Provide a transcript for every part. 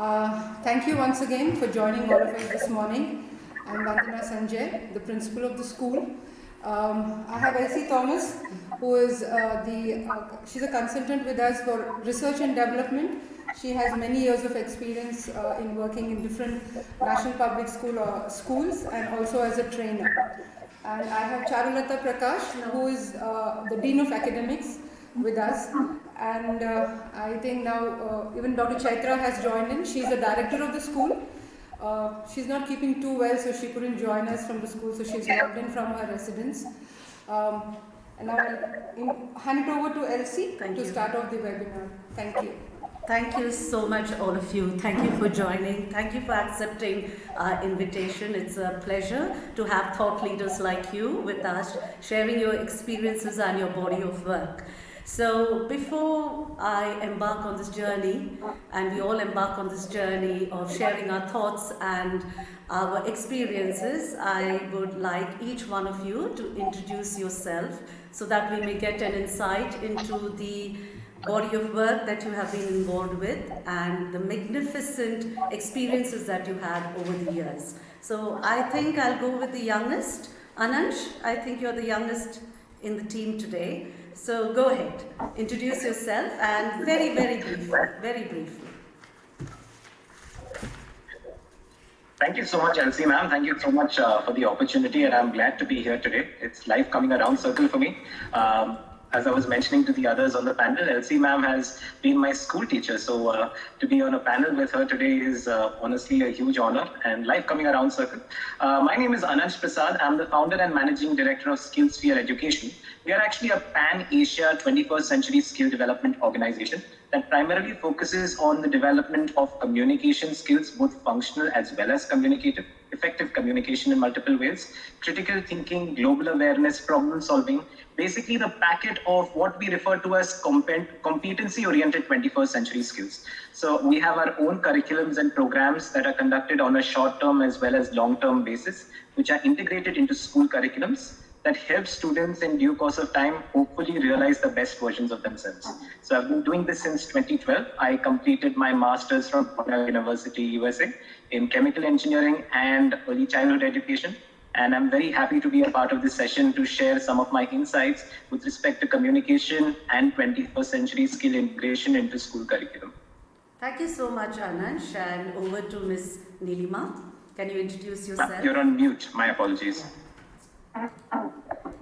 Thank you once again for joining all of us this morning. I'm Vandana Sanjay, the principal of the school. I have Elsie Thomas, who is she's a consultant with us for research and development. She has many years of experience in working in different national public schools and also as a trainer. And I have Charulata Prakash, who is the Dean of Academics with us. And I think now even Dr. Chaitra has joined in. She's the director of the school. She's not keeping too well, so she couldn't join us from the school, so she's logged in from her residence. And now I'll hand it over to Elsie to start off the webinar. Thank you. Thank you so much, all of you. Thank you for joining. Thank you for accepting our invitation. It's a pleasure to have thought leaders like you with us, sharing your experiences and your body of work. So before I embark on this journey, and we all embark on this journey of sharing our thoughts and our experiences, I would like each one of you to introduce yourself so that we may get an insight into the body of work that you have been involved with and the magnificent experiences that you had over the years. So I think I'll go with the youngest. Anansh, I think you're the youngest in the team today. So go ahead, introduce yourself and very briefly. Thank you so much, Elsie ma'am. Thank you so much for the opportunity, and I'm glad to be here today. It's life coming around circle for me. As I was mentioning to the others on the panel, Elsie ma'am has been my school teacher. So to be on a panel with her today is honestly a huge honor and life coming around circle. My name is Anansh Prasad. I'm the founder and managing director of SkillSphere Education. We are actually a pan-Asia 21st century skill development organization that primarily focuses on the development of communication skills, both functional as well as communicative, effective communication in multiple ways, critical thinking, global awareness, problem solving, basically the packet of what we refer to as competency-oriented 21st century skills. So we have our own curriculums and programs that are conducted on a short-term as well as long-term basis, which are integrated into school curriculums that help students in due course of time hopefully realize the best versions of themselves. So I've been doing this since 2012. I completed my master's from Cornell University, USA in chemical engineering and early childhood education. And I'm very happy to be a part of this session to share some of my insights with respect to communication and 21st century skill integration into school curriculum. Thank you so much, Anansh, and over to Ms. Nilima. Can you introduce yourself? You're on mute, my apologies.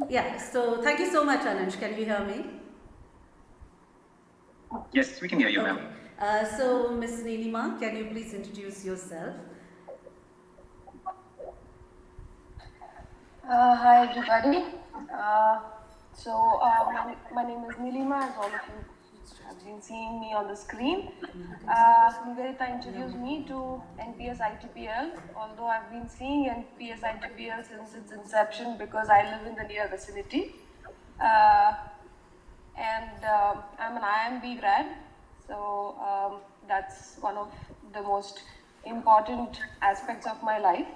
Yeah, so thank you so much, Anansh. Can you hear me? Yes, we can hear you, ma'am. So, Ms. Nilima, can you please introduce yourself? Hi, everybody. My name is Nilima, as all of you have been seeing me on the screen. Nivedita introduced me to NPS ITPL, although I've been seeing NPS ITPL since its inception because I live in the near vicinity. I'm an IMB grad, so that's one of the most important aspects of my life.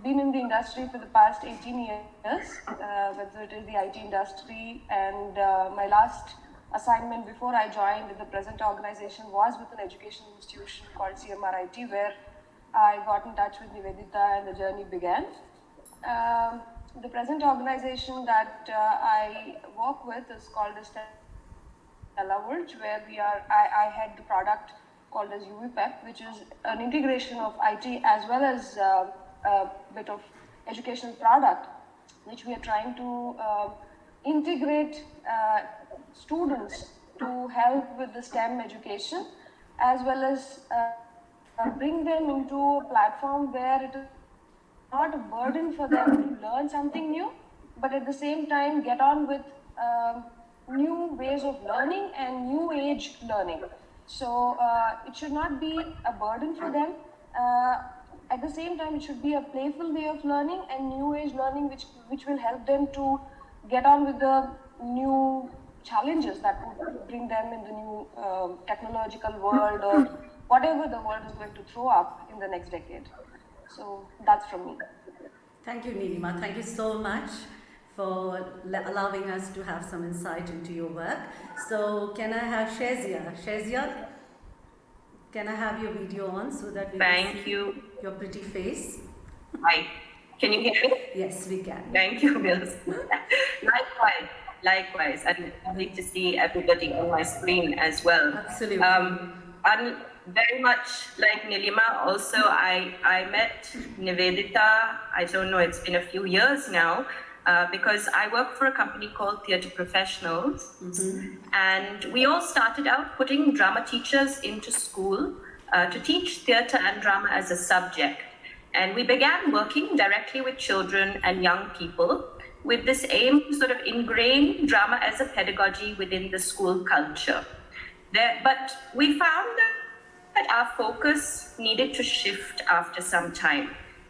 Been in the industry for the past 18 years, whether it is the IT industry, and my last assignment before I joined the present organization was with an educational institution called CMRIT, where I got in touch with Nivedita and the journey began. The present organization that I work with is called the Stella World, where I had the product called as UVPEP, which is an integration of IT as well as a bit of educational product, which we are trying to integrate students to help with the STEM education, as well as bring them into a platform where it is not a burden for them to learn something new, but at the same time get on with new ways of learning and new age learning. So it should not be a burden for them. At the same time, it should be a playful way of learning and new age learning, which will help them to get on with the new challenges that would bring them in the new technological world or whatever the world is going to throw up in the next decade. So that's from me. Thank you, Nilima. Thank you so much for allowing us to have some insight into your work. So can I have Shazia? Shazia, Can I have your video on so that we can Thank see you. your pretty face? Hi. Can you hear me? Yes, we can. Thank you, Mills. Likewise. And lovely to see everybody on my screen as well. Absolutely. And very much like Nilima, also I met Nivedita, I don't know, it's been a few years now, because I work for a company called Theatre Professionals. And we all started out putting drama teachers into school to teach theatre and drama as a subject. And we began working directly with children and young people with this aim to sort of ingrain drama as a pedagogy within the school culture. But we found that our focus needed to shift after some time,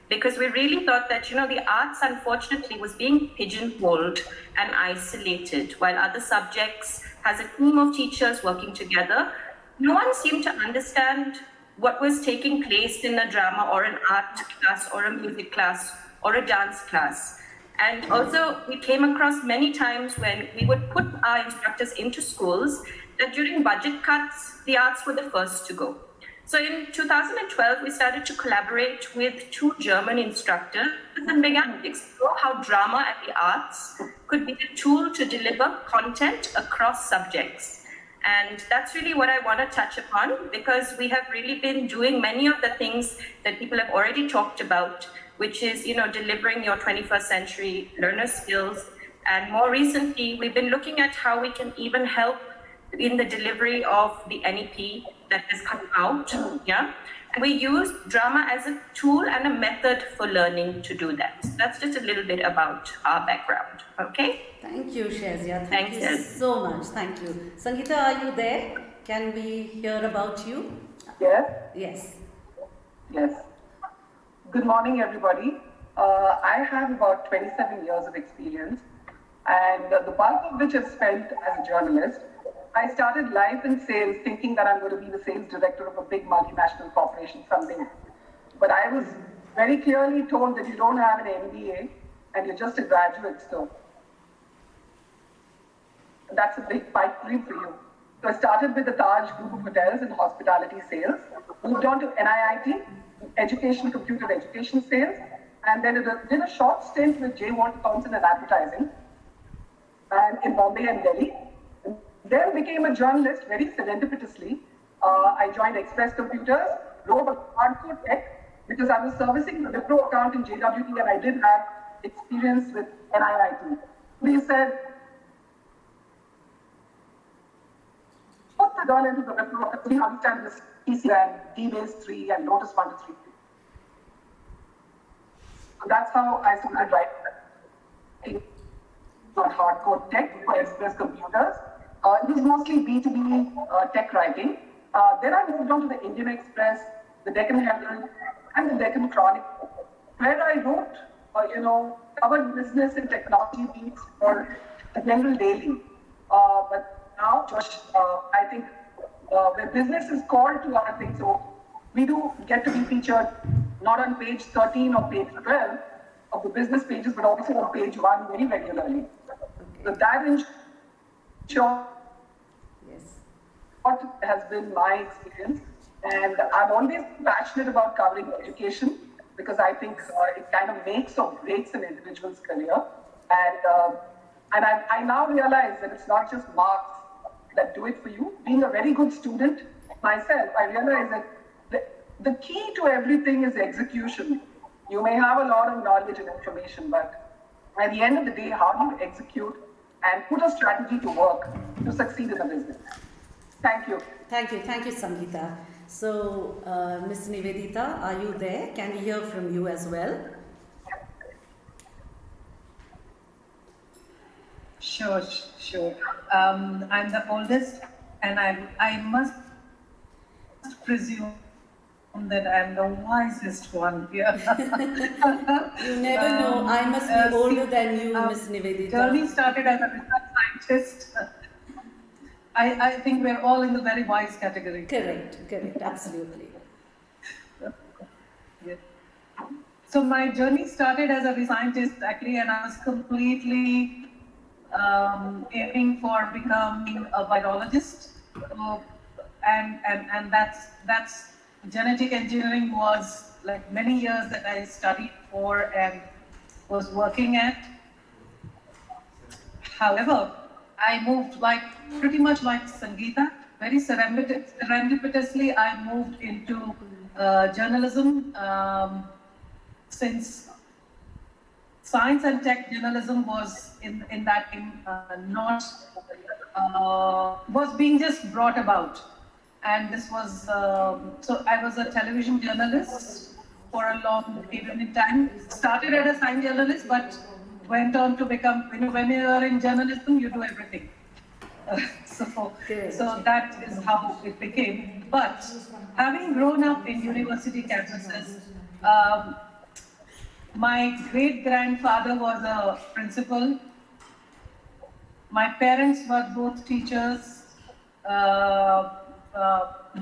because we really thought that, the arts, unfortunately, was being pigeonholed and isolated, while other subjects has a team of teachers working together. No one seemed to understand what was taking place in a drama or an art class or a music class or a dance class. And also, we came across many times when we would put our instructors into schools that during budget cuts, the arts were the first to go. So in 2012, we started to collaborate with 2 German instructors and began to explore how drama and the arts could be a tool to deliver content across subjects. And that's really what I want to touch upon, because we have really been doing many of the things that people have already talked about, which is, delivering your 21st century learner skills. And more recently, we've been looking at how we can even help in the delivery of the NEP that has come out, yeah? And we use drama as a tool and a method for learning to do that. That's just a little bit about our background, okay? Thank you, Shazia. Thank Thanks, you Ed. so much. Thank you. Sangeeta, are you there? Can we hear about you? Yes, Yes. yes. Good morning, everybody. I have about 27 years of experience, and the bulk of which I've spent as a journalist. I started life in sales thinking that I'm going to be the sales director of a big multinational corporation someday. But I was very clearly told that you don't have an MBA and you're just a graduate, so that's a big pipe dream for you. So I started with the Taj Group of Hotels in hospitality sales, moved on to NIIT, education, computer education sales, and then did a short stint with J. Walter Thompson in advertising and in Bombay and Delhi. Then became a journalist very serendipitously. I joined Express Computers, wrote about hardcore tech because I was servicing the Wipro account in JWT and I did have experience with NIIT. They said, put the girl into the Wipro account, we understand this PC and DBase 3 and Lotus 1 to 3. So that's how I started writing on hardcore tech for Express Computers. It was mostly B2B tech writing. Then I moved on to the Indian Express, the Deccan Herald, and the Deccan Chronicle, where I wrote, covered business and technology beats for the General Daily. But now, Josh, I think where business is called to our thing, so we do get to be featured not on page 13 or page 12 of the business pages, but also on page 1 very regularly. So that ensures what has been my experience, and I'm always passionate about covering education because I think it kind of makes or breaks an individual's career. And I now realize that it's not just marks that do it for you. Being a very good student myself, I realize that the key to everything is execution. You may have a lot of knowledge and information, but at the end of the day, how do you execute and put a strategy to work to succeed in a business? Thank you. Thank you, Sangeeta. So, Ms. Nivedita, are you there? Can we hear from you as well? Sure. I'm the oldest, and I must presume that I'm the wisest one here. You never know. I must be older than you, Ms. Nivedita. Journey started as a research scientist. I think we're all in the very wise category. Correct, absolutely. Yeah. So my journey started as a research scientist actually, and I was completely aiming for becoming a virologist. and that's genetic engineering was like many years that I studied for and was working at. However, I moved like pretty much like Sangeeta, very serendipitously. I moved into journalism since science and tech journalism was not was being just brought about, and this was so I was a television journalist for a long period in time. Started as a science journalist, but went on to become, when you are in journalism, you do everything. So that is how it became. But having grown up in university campuses, my great-grandfather was a principal. My parents were both teachers.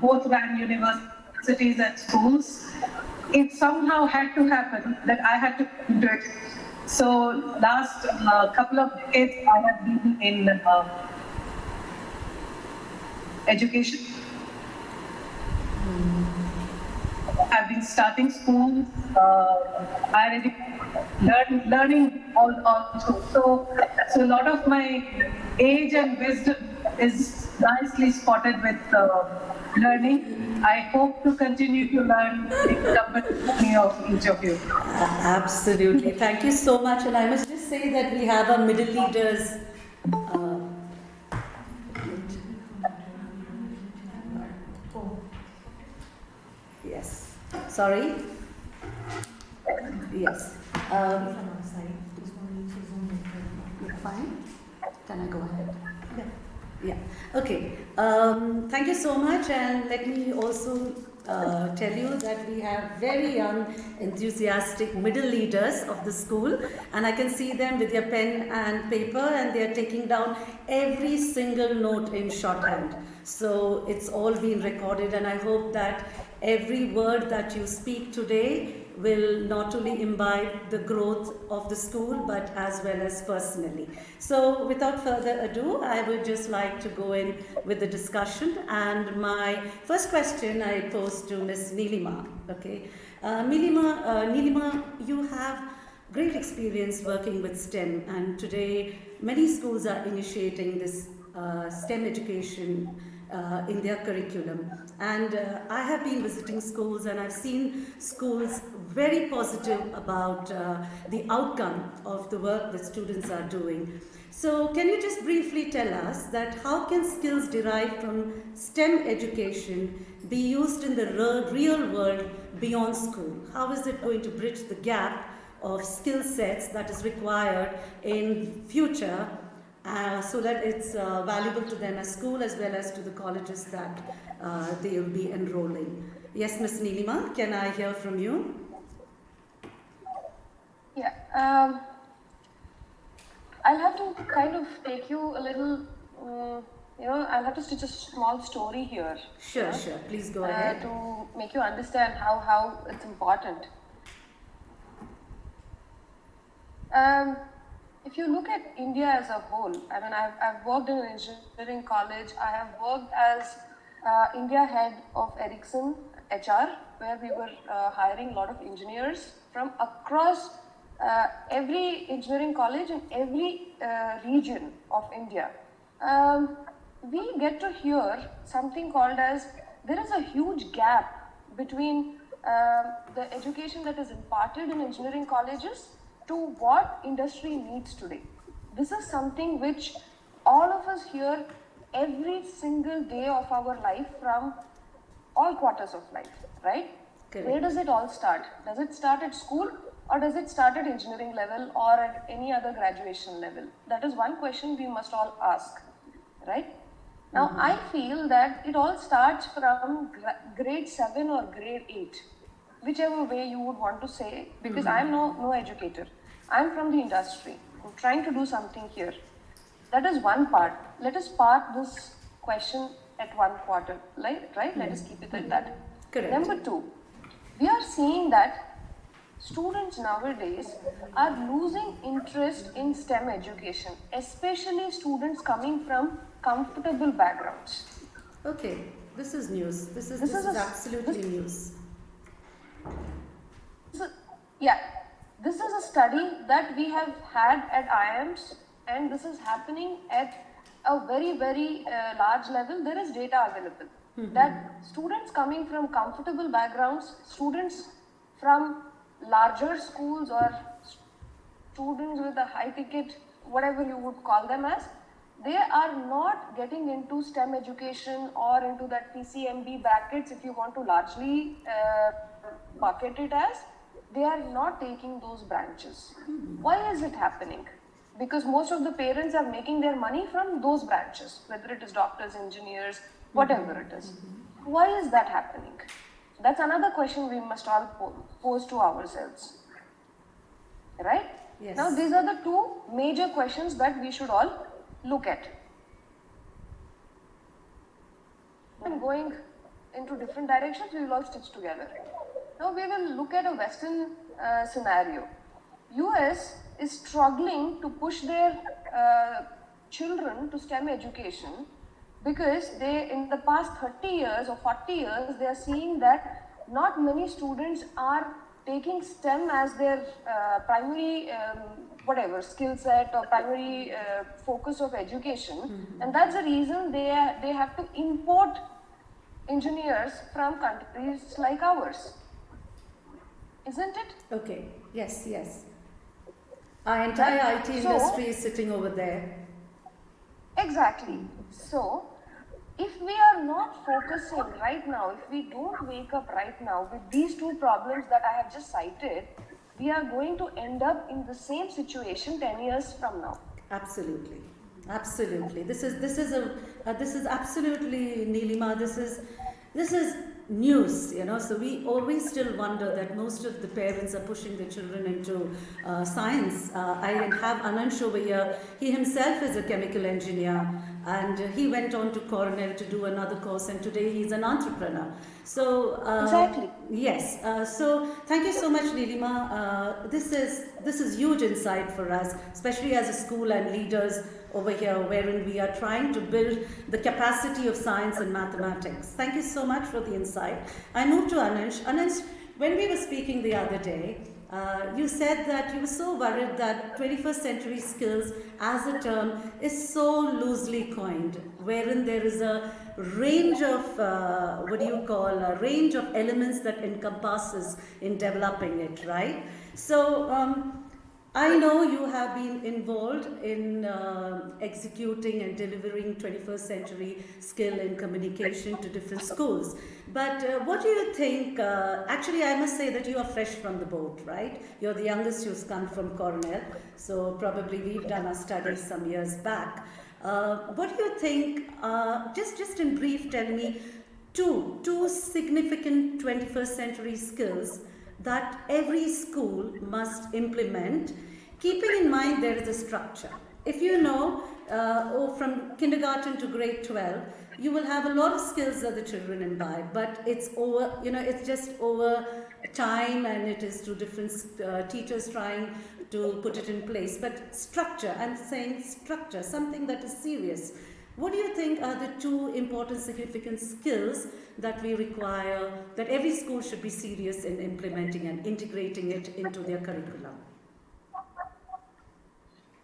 Both ran universities and schools. It somehow had to happen that I had to do it. So last couple of decades, I have been in education. I've been starting schools, higher education, learning all through. So a lot of my age and wisdom is nicely spotted with learning. I hope to continue to learn the company of each of you. Absolutely. Thank you so much. And I must just say that we have our middle leaders. Yes. Sorry. Yes. You're fine? Can I go ahead? Yeah. Okay. Thank you so much, and let me also tell you that we have very young, enthusiastic middle leaders of the school, and I can see them with their pen and paper, and they are taking down every single note in shorthand. So it's all being recorded, and I hope that every word that you speak today will not only imbibe the growth of the school, but as well as personally. So without further ado, I would just like to go in with the discussion. And my first question I pose to Ms. Nilima. Okay, Nilima, you have great experience working with STEM, and today many schools are initiating this STEM education in their curriculum. And I have been visiting schools, and I've seen schools very positive about the outcome of the work that students are doing. So can you just briefly tell us that how can skills derived from STEM education be used in the real world beyond school? How is it going to bridge the gap of skill sets that is required in future so that it's valuable to them as school as well as to the colleges that they will be enrolling? Yes, Ms. Nilima, can I hear from you? Yeah, I'll have to kind of take you a little, I'll have to stitch a small story here. Sure, please go ahead. To make you understand how it's important. If you look at India as a whole, I mean, I've worked in an engineering college. I have worked as India head of Ericsson HR, where we were hiring a lot of engineers from across every engineering college in every region of India. We get to hear something called as there is a huge gap between the education that is imparted in engineering colleges to what industry needs today. This is something which all of us hear every single day of our life from all quarters of life, right? Correct. Where does it all start? Does it start at school, or does it start at engineering level or at any other graduation level? That is one question we must all ask, right? Now, I feel that it all starts from grade 7 or grade 8, whichever way you would want to say, because I'm no educator. I'm from the industry. I'm trying to do something here. That is one part. Let us park this question at one quarter, right? Let us keep it at that. Correct. Number 2, we are seeing that students nowadays are losing interest in STEM education, especially students coming from comfortable backgrounds. Okay. This is news. This is absolutely news. Yeah, this is a study that we have had at IIMs, and this is happening at a very, very large level. There is data available that students coming from comfortable backgrounds, students from larger schools or students with a high ticket, whatever you would call them as, they are not getting into STEM education or into that PCMB brackets, if you want to largely bucket it as. They are not taking those branches. Why is it happening? Because most of the parents are making their money from those branches, whether it is doctors, engineers, whatever it is. Why is that happening? That's another question we must all pose to ourselves. Right? Yes. Now, these are the two major questions that we should all look at. And going into different directions, we will all stitch together. Now we will look at a Western scenario. US is struggling to push their children to STEM education because they, in the past 30 years or 40 years, they are seeing that not many students are taking STEM as their primary whatever skill set or primary focus of education, and that's the reason they have to import engineers from countries like ours. Isn't it? Okay, yes. Our entire IT industry is sitting over there. Exactly. So, if we are not focusing right now, if we don't wake up right now with these two problems that I have just cited, we are going to end up in the same situation 10 years from now. Absolutely. This is absolutely, Nilima. This is news, so we always still wonder that most of the parents are pushing their children into science. I have Anansh over here. He himself is a chemical engineer, and he went on to Cornell to do another course, and today he's an entrepreneur. So exactly. Yes. So thank you so much, Nilima. This is huge insight for us, especially as a school and leaders over here, wherein we are trying to build the capacity of science and mathematics. Thank you so much for the insight. I move to Anansh. Anansh, when we were speaking the other day, you said that you were so worried that 21st century skills as a term is so loosely coined, wherein there is a range of, a range of elements that encompasses in developing it, right? So, I know you have been involved in executing and delivering 21st century skill in communication to different schools. But what do you think? Actually, I must say that you are fresh from the boat, right? You're the youngest who's come from Cornell, so probably we've done our studies some years back. What do you think? Just in brief, tell me two significant 21st century skills that every school must implement, keeping in mind there is a structure. If you know, from kindergarten to grade 12, you will have a lot of skills that the children imbibe, but it's over, it's just over time, and it is through different teachers trying to put it in place. But structure, I'm saying structure, something that is serious. What do you think are the two important significant skills that we require, that every school should be serious in implementing and integrating it into their curriculum?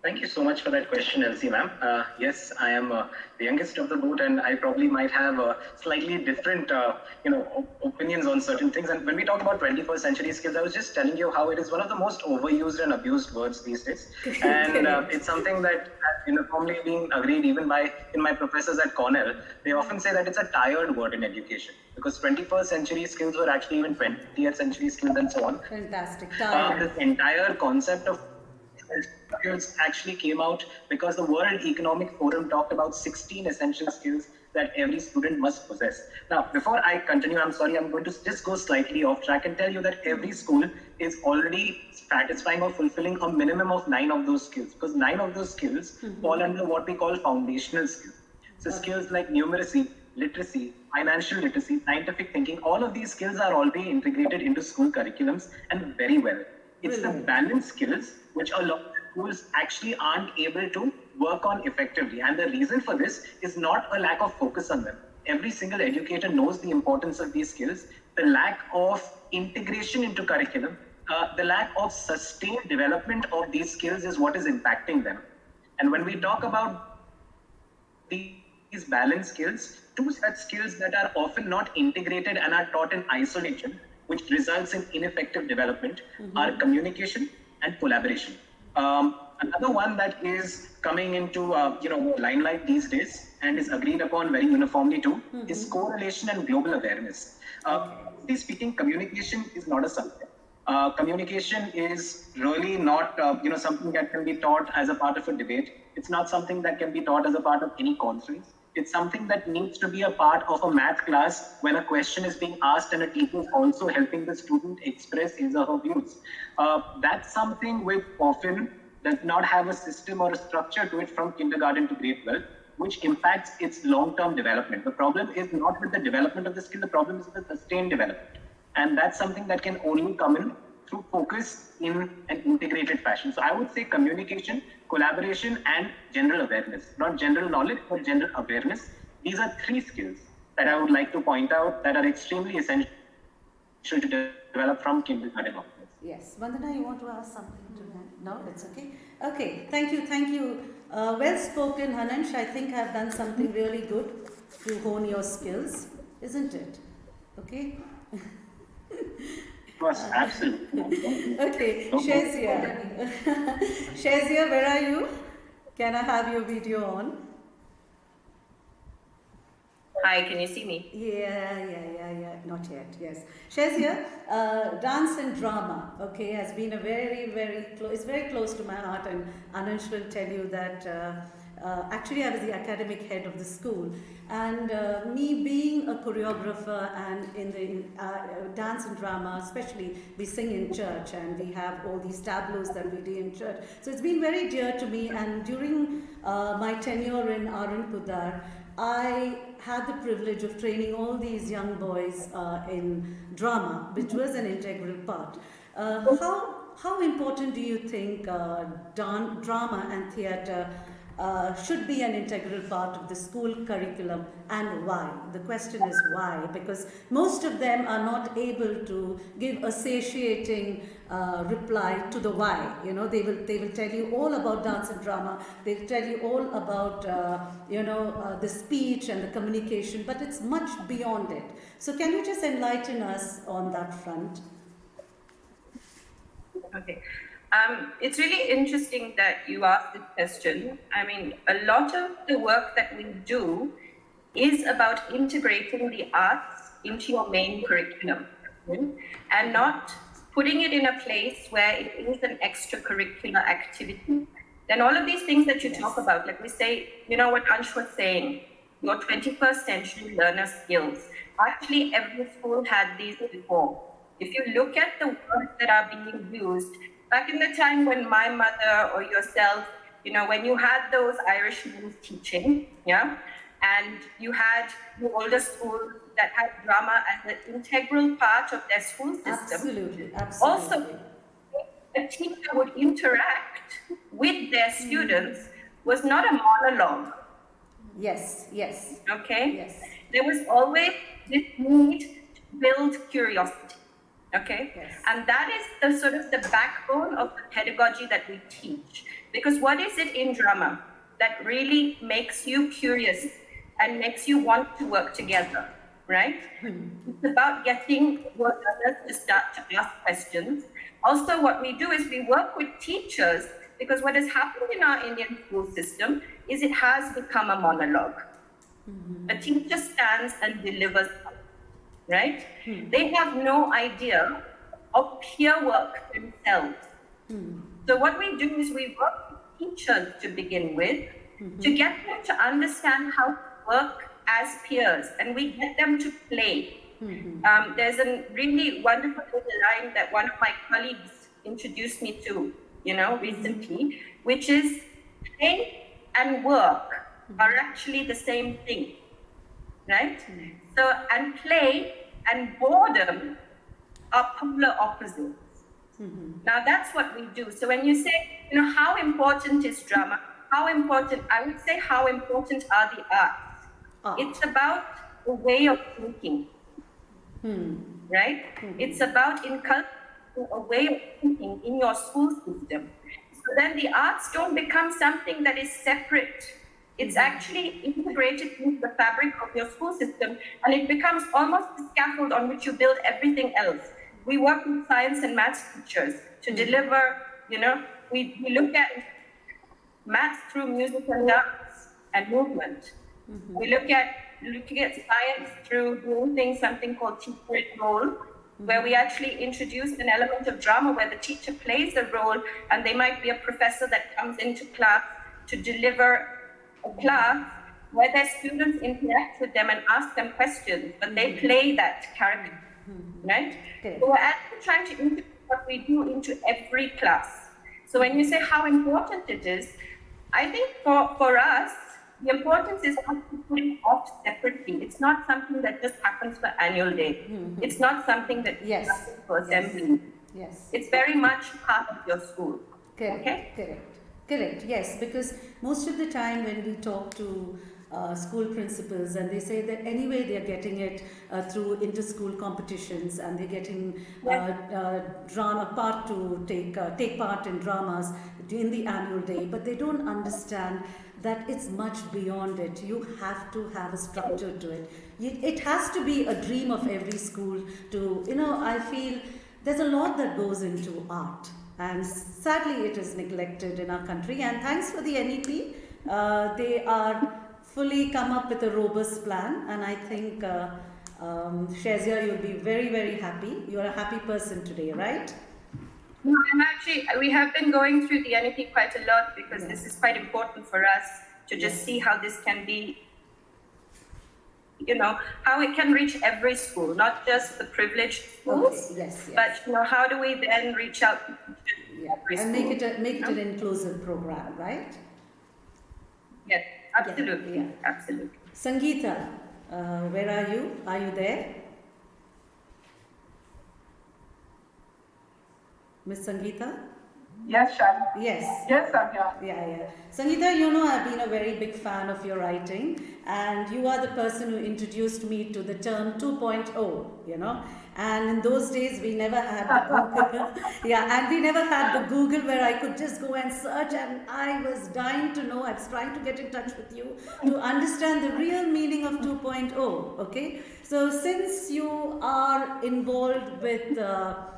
Thank you so much for that question, Elsie ma'am. Yes, I am the youngest of the boat, and I probably might have slightly different, opinions on certain things. And when we talk about 21st century skills, I was just telling you how it is one of the most overused and abused words these days. And it's something that has uniformly been agreed even by my professors at Cornell. They often say that it's a tired word in education, because 21st century skills were actually even 20th century skills and so on. Fantastic. This entire concept of skills actually came out because the World Economic Forum talked about 16 essential skills that every student must possess. Now, before I continue, I'm sorry, I'm going to just go slightly off track and tell you that every school is already satisfying or fulfilling a minimum of 9 of those skills, because 9 of those skills fall under what we call foundational skills. So skills like numeracy, literacy, financial literacy, scientific thinking, all of these skills are already integrated into school curriculums, and very well. It's the balance skills which a lot of schools actually aren't able to work on effectively. And the reason for this is not a lack of focus on them. every single educator knows the importance of these skills, the lack of integration into curriculum, the lack of sustained development of these skills is what is impacting them. And when we talk about these balanced skills, two such skills that are often not integrated and are taught in isolation, which results in ineffective development, are communication and collaboration. Another one that is coming into limelight these days and is agreed upon very uniformly too is correlation and global awareness. Speaking, communication is not a subject. Communication is really not something that can be taught as a part of a debate. It's not something that can be taught as a part of any conference. It's something that needs to be a part of a math class when a question is being asked and a teacher is also helping the student express his or her views. That's something which often does not have a system or a structure to it from kindergarten to grade 12, which impacts its long-term development. The problem is not with the development of the skill, the problem is with the sustained development. And that's something that can only come in through focus in an integrated fashion. So I would say communication, collaboration, and general awareness. Not general knowledge, but general awareness. These are three skills that I would like to point out that are extremely essential to develop from kindergarten onwards. Yes. Vandana, you want to ask something to him? No, it's okay. Okay, thank you. Well spoken, Hanansh. I think I've done something really good to hone your skills, isn't it? Okay. Yes, absolutely. Okay, Shazia. Shazia, where are you? Can I have your video on? Hi, can you see me? Yeah. Not yet. Yes, Shazia, dance and drama. Okay, has been a very close. It's very close to my heart, and Anansh will tell you that. Actually, I was the academic head of the school, and me being a choreographer and in the dance and drama, especially we sing in church and we have all these tableaus that we do in church. So it's been very dear to me, and during my tenure in Arunpudar, I had the privilege of training all these young boys in drama, which was an integral part. How important do you think drama and theatre should be an integral part of the school curriculum, and why? The question is why, because most of them are not able to give a satiating reply to the why. You know, they will tell you all about dance and drama. They'll tell you all about the speech and the communication, but it's much beyond it. So can you just enlighten us on that front? Okay. It's really interesting that you asked this question. I mean, a lot of the work that we do is about integrating the arts into your main curriculum, and not putting it in a place where it is an extracurricular activity. Then all of these things that you talk about, like we say, you know what Ansh was saying, your 21st century learner skills. Actually, every school had these before. If you look at the words that are being used, back in the time when my mother or yourself, when you had those Irish means teaching, and you had the older schools that had drama as an integral part of their school system. Absolutely. Also, a teacher would interact with their students was not a monologue. Yes. Okay? Yes. There was always this need to build curiosity. Okay, yes. And that is the sort of the backbone of the pedagogy that we teach. Because what is it in drama that really makes you curious and makes you want to work together, right? It's about getting your learners to start to ask questions. Also, what we do is we work with teachers, because what has happened in our Indian school system is it has become a monologue. A teacher stands and delivers, right? They have no idea of peer work themselves. So what we do is we work with teachers to begin with, to get them to understand how to work as peers, and we get them to play. There's a really wonderful little line that one of my colleagues introduced me to, recently, which is play and work are actually the same thing, right? So, and play and boredom are polar opposites. Now that's what we do. So when you say, how important is drama? How important, I would say, how important are the arts? It's about a way of thinking, right? It's about inculcating a way of thinking in your school system. So then the arts don't become something that is separate. It's actually integrated into the fabric of your school system, and it becomes almost the scaffold on which you build everything else. We work with science and maths teachers to deliver, we look at maths through music and dance and movement. We look at science through doing something called teacher role, where we actually introduce an element of drama where the teacher plays a role, and they might be a professor that comes into class to deliver a class where their students interact with them and ask them questions, but they play that character, right? Okay. So we're actually trying to integrate what we do into every class. So when you say how important it is, I think for us, the importance is not to put it off separately. It's not something that just happens for annual day. It's not something that Yes. happens for assembly. Yes. It's very much part of your school. Correct, Okay? correct, yes, because most of the time when we talk to school principals and they say that anyway they are getting it through inter-school competitions and they're getting drama part to take part in dramas in the annual day, but they don't understand that it's much beyond it. You have to have a structure to it. It has to be a dream of every school to, I feel there's a lot that goes into art. And sadly, it is neglected in our country. And thanks for the NEP. They are fully come up with a robust plan. And I think, Shazia, you'll be very, very happy. You're a happy person today, right? No, we have been going through the NEP quite a lot because this is quite important for us to just see how this can be, how it can reach every school, not just the privileged schools, Okay, yes. but how do we then reach out to every And school? make it an inclusive program, right? Yes, absolutely, Yeah. absolutely. Sangeeta, where are you? Are you there? Miss Sangeeta? Yes, Shani. Yes. Yes, I'm here. Yeah. Sangeeta, I've been a very big fan of your writing, and you are the person who introduced me to the term 2.0, And in those days, we never had the Google. And we never had the Google where I could just go and search, and I was dying to know, I was trying to get in touch with you to understand the real meaning of 2.0, okay? So since you are involved with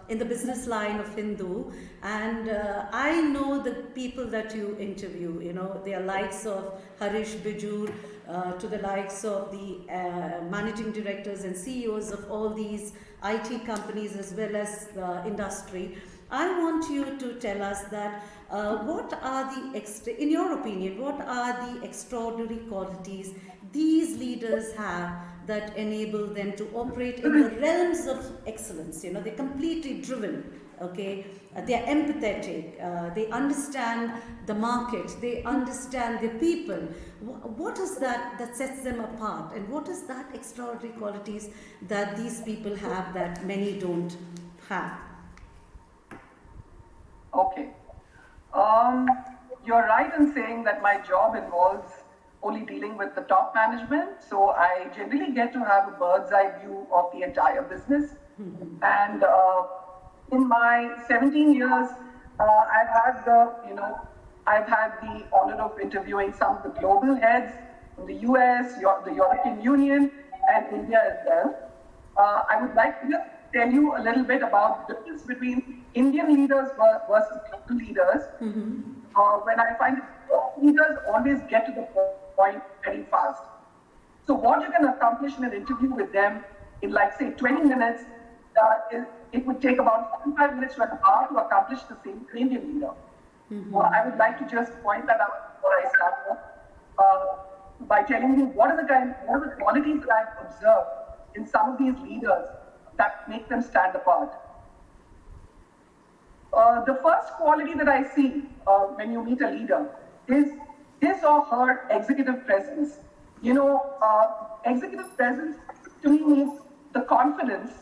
in the business line of Hindu, and I know the people that you interview, they are likes of Harish Bijur, to the likes of the managing directors and CEOs of all these IT companies as well as industry. I want you to tell us that what are in your opinion, what are the extraordinary qualities these leaders have that enable them to operate in the realms of excellence? They're completely driven, okay? They're empathetic, they understand the market, they understand the people. What is that sets them apart, and what is that extraordinary qualities that these people have that many don't have? Okay. You're right in saying that my job involves only dealing with the top management. So I generally get to have a bird's eye view of the entire business. And in my 17 years, I've had the honor of interviewing some of the global heads from the US, the European Union, and India as well. I would like to just tell you a little bit about the difference between Indian leaders versus global leaders. When I find leaders always get to the point very fast. So what you can accomplish in an interview with them in say 20 minutes, it would take about 45 minutes to an hour to accomplish the same for Indian leader. I would like to just point that out before I start by telling you what are the qualities that I've observed in some of these leaders that make them stand apart. The first quality that I see when you meet a leader is his or her executive presence. Executive presence to me means the confidence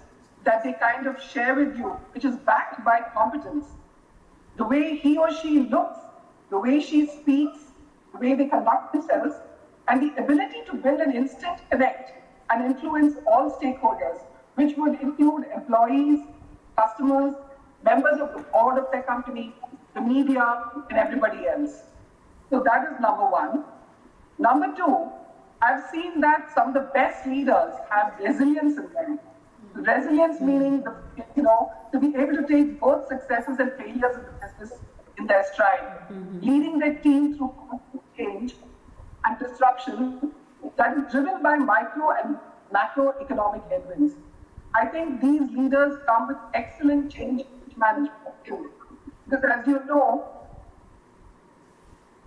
that they kind of share with you, which is backed by competence. The way he or she looks, the way she speaks, the way they conduct themselves, and the ability to build an instant connect and influence all stakeholders, which would include employees, customers, members of the board of their company, the media, and everybody else. So that is number one. Number two, I've seen that some of the best leaders have resilience in them. Resilience meaning, to be able to take both successes and failures in the business in their stride, leading their team through change and disruption that is driven by micro and macroeconomic headwinds. I think these leaders come with excellent change management skills. Because as you know,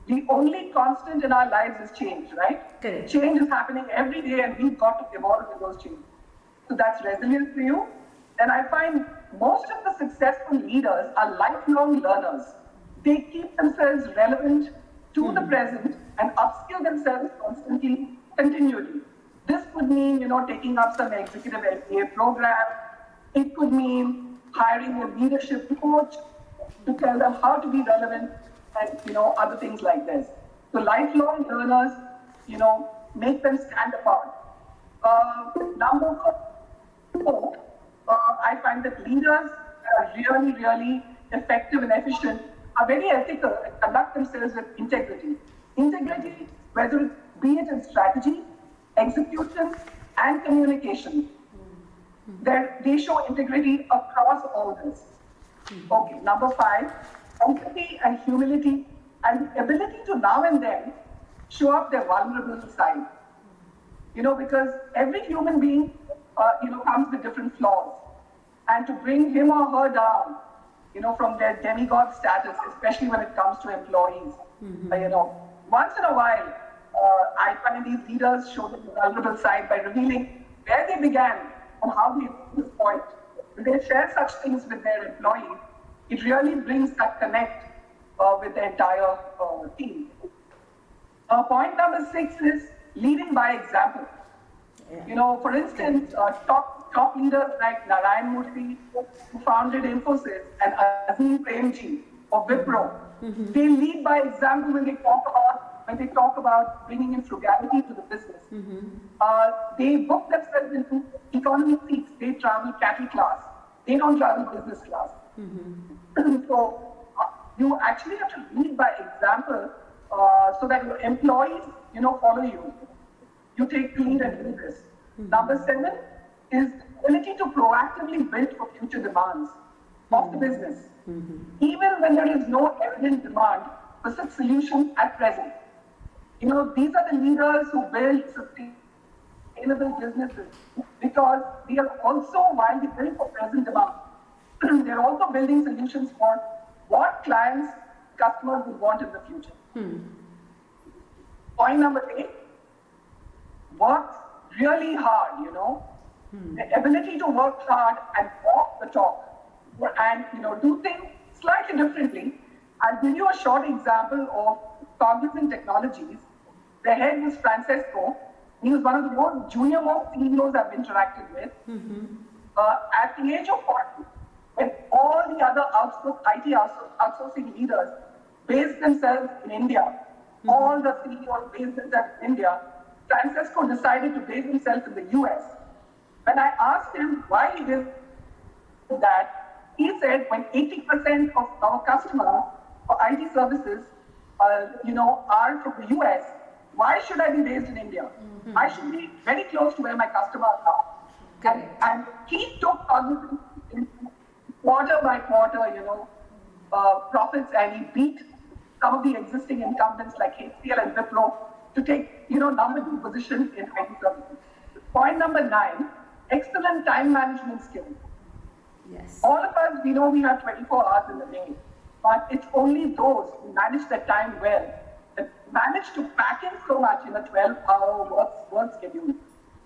the only constant in our lives is change, right? Correct. Change is happening every day and we've got to evolve with those changes. So that's resilience for you. And I find most of the successful leaders are lifelong learners. They keep themselves relevant to the present and upskill themselves constantly, continually. This could mean, taking up some executive MBA program. It could mean hiring a leadership coach to tell them how to be relevant and, other things like this. So lifelong learners, make them stand apart. Number four, I find that leaders are really, really effective and efficient, are very ethical and conduct themselves with integrity. Integrity, whether it be it in strategy, execution, and communication. They show integrity across all this. Okay, number five, empathy and humility and the ability to now and then show up their vulnerable side. Because every human being, comes with different flaws. And to bring him or her down, from their demigod status, especially when it comes to employees, once in a while, I find these leaders show the vulnerable side by revealing where they began and how they reached this point. When they share such things with their employees, it really brings that connect with the entire team. Point number 6 is leading by example. For instance, top leaders like Narayan Murthy, who founded Infosys, and Azim Premji of Wipro, they lead by example when they talk about bringing in frugality to the business. They book themselves into economy seats. They travel cattle class. They don't travel business class. So you actually have to lead by example so that your employees, follow you. You take the lead and do this. Number 7 is the ability to proactively build for future demands of the business. Even when there is no evident demand for such solutions at present. These are the leaders who build sustainable businesses because they are also, while they build for present demand, they're also building solutions for what clients, customers would want in the future. Point number 8, work really hard, the ability to work hard and walk the talk and, do things slightly differently. I'll give you a short example of Cognizant Technologies. The head was Francesco. He was one of the most junior-most CEOs I've interacted with. At the age of 40, when all the other IT outsourcing leaders based themselves in India, all the CEOs based themselves in India, Francesco decided to base himself in the US. When I asked him why he did that, he said when 80% of our customers for IT services, are from the US, why should I be based in India? I should be very close to where my customers are. And he took Cognizant quarter by quarter, profits, and he beat some of the existing incumbents like HCL and Wipro to take, number 2 position in IT services. Point number 9, excellent time management skills. Yes. All of us, we know we have 24 hours in the day, but it's only those who manage their time well that manage to pack in so much in a 12-hour work schedule.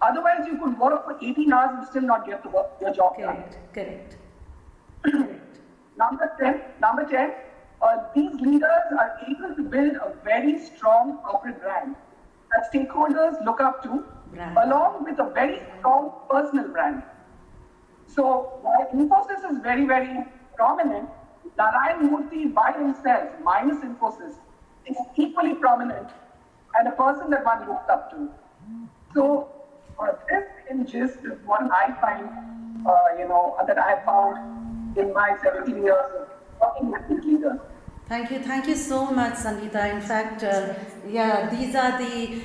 Otherwise, you could work for 18 hours and still not get your job done. Correct. Number 10, these leaders are able to build a very strong corporate brand that stakeholders look up to, along with a very strong personal brand. So while Infosys is very, very prominent, Narayan Murthy by himself, minus Infosys, is equally prominent and a person that one looks up to. So this in gist is what I find, that I have found in my 17 years of working with these leaders. Thank you so much, Sangeeta. In fact, these are the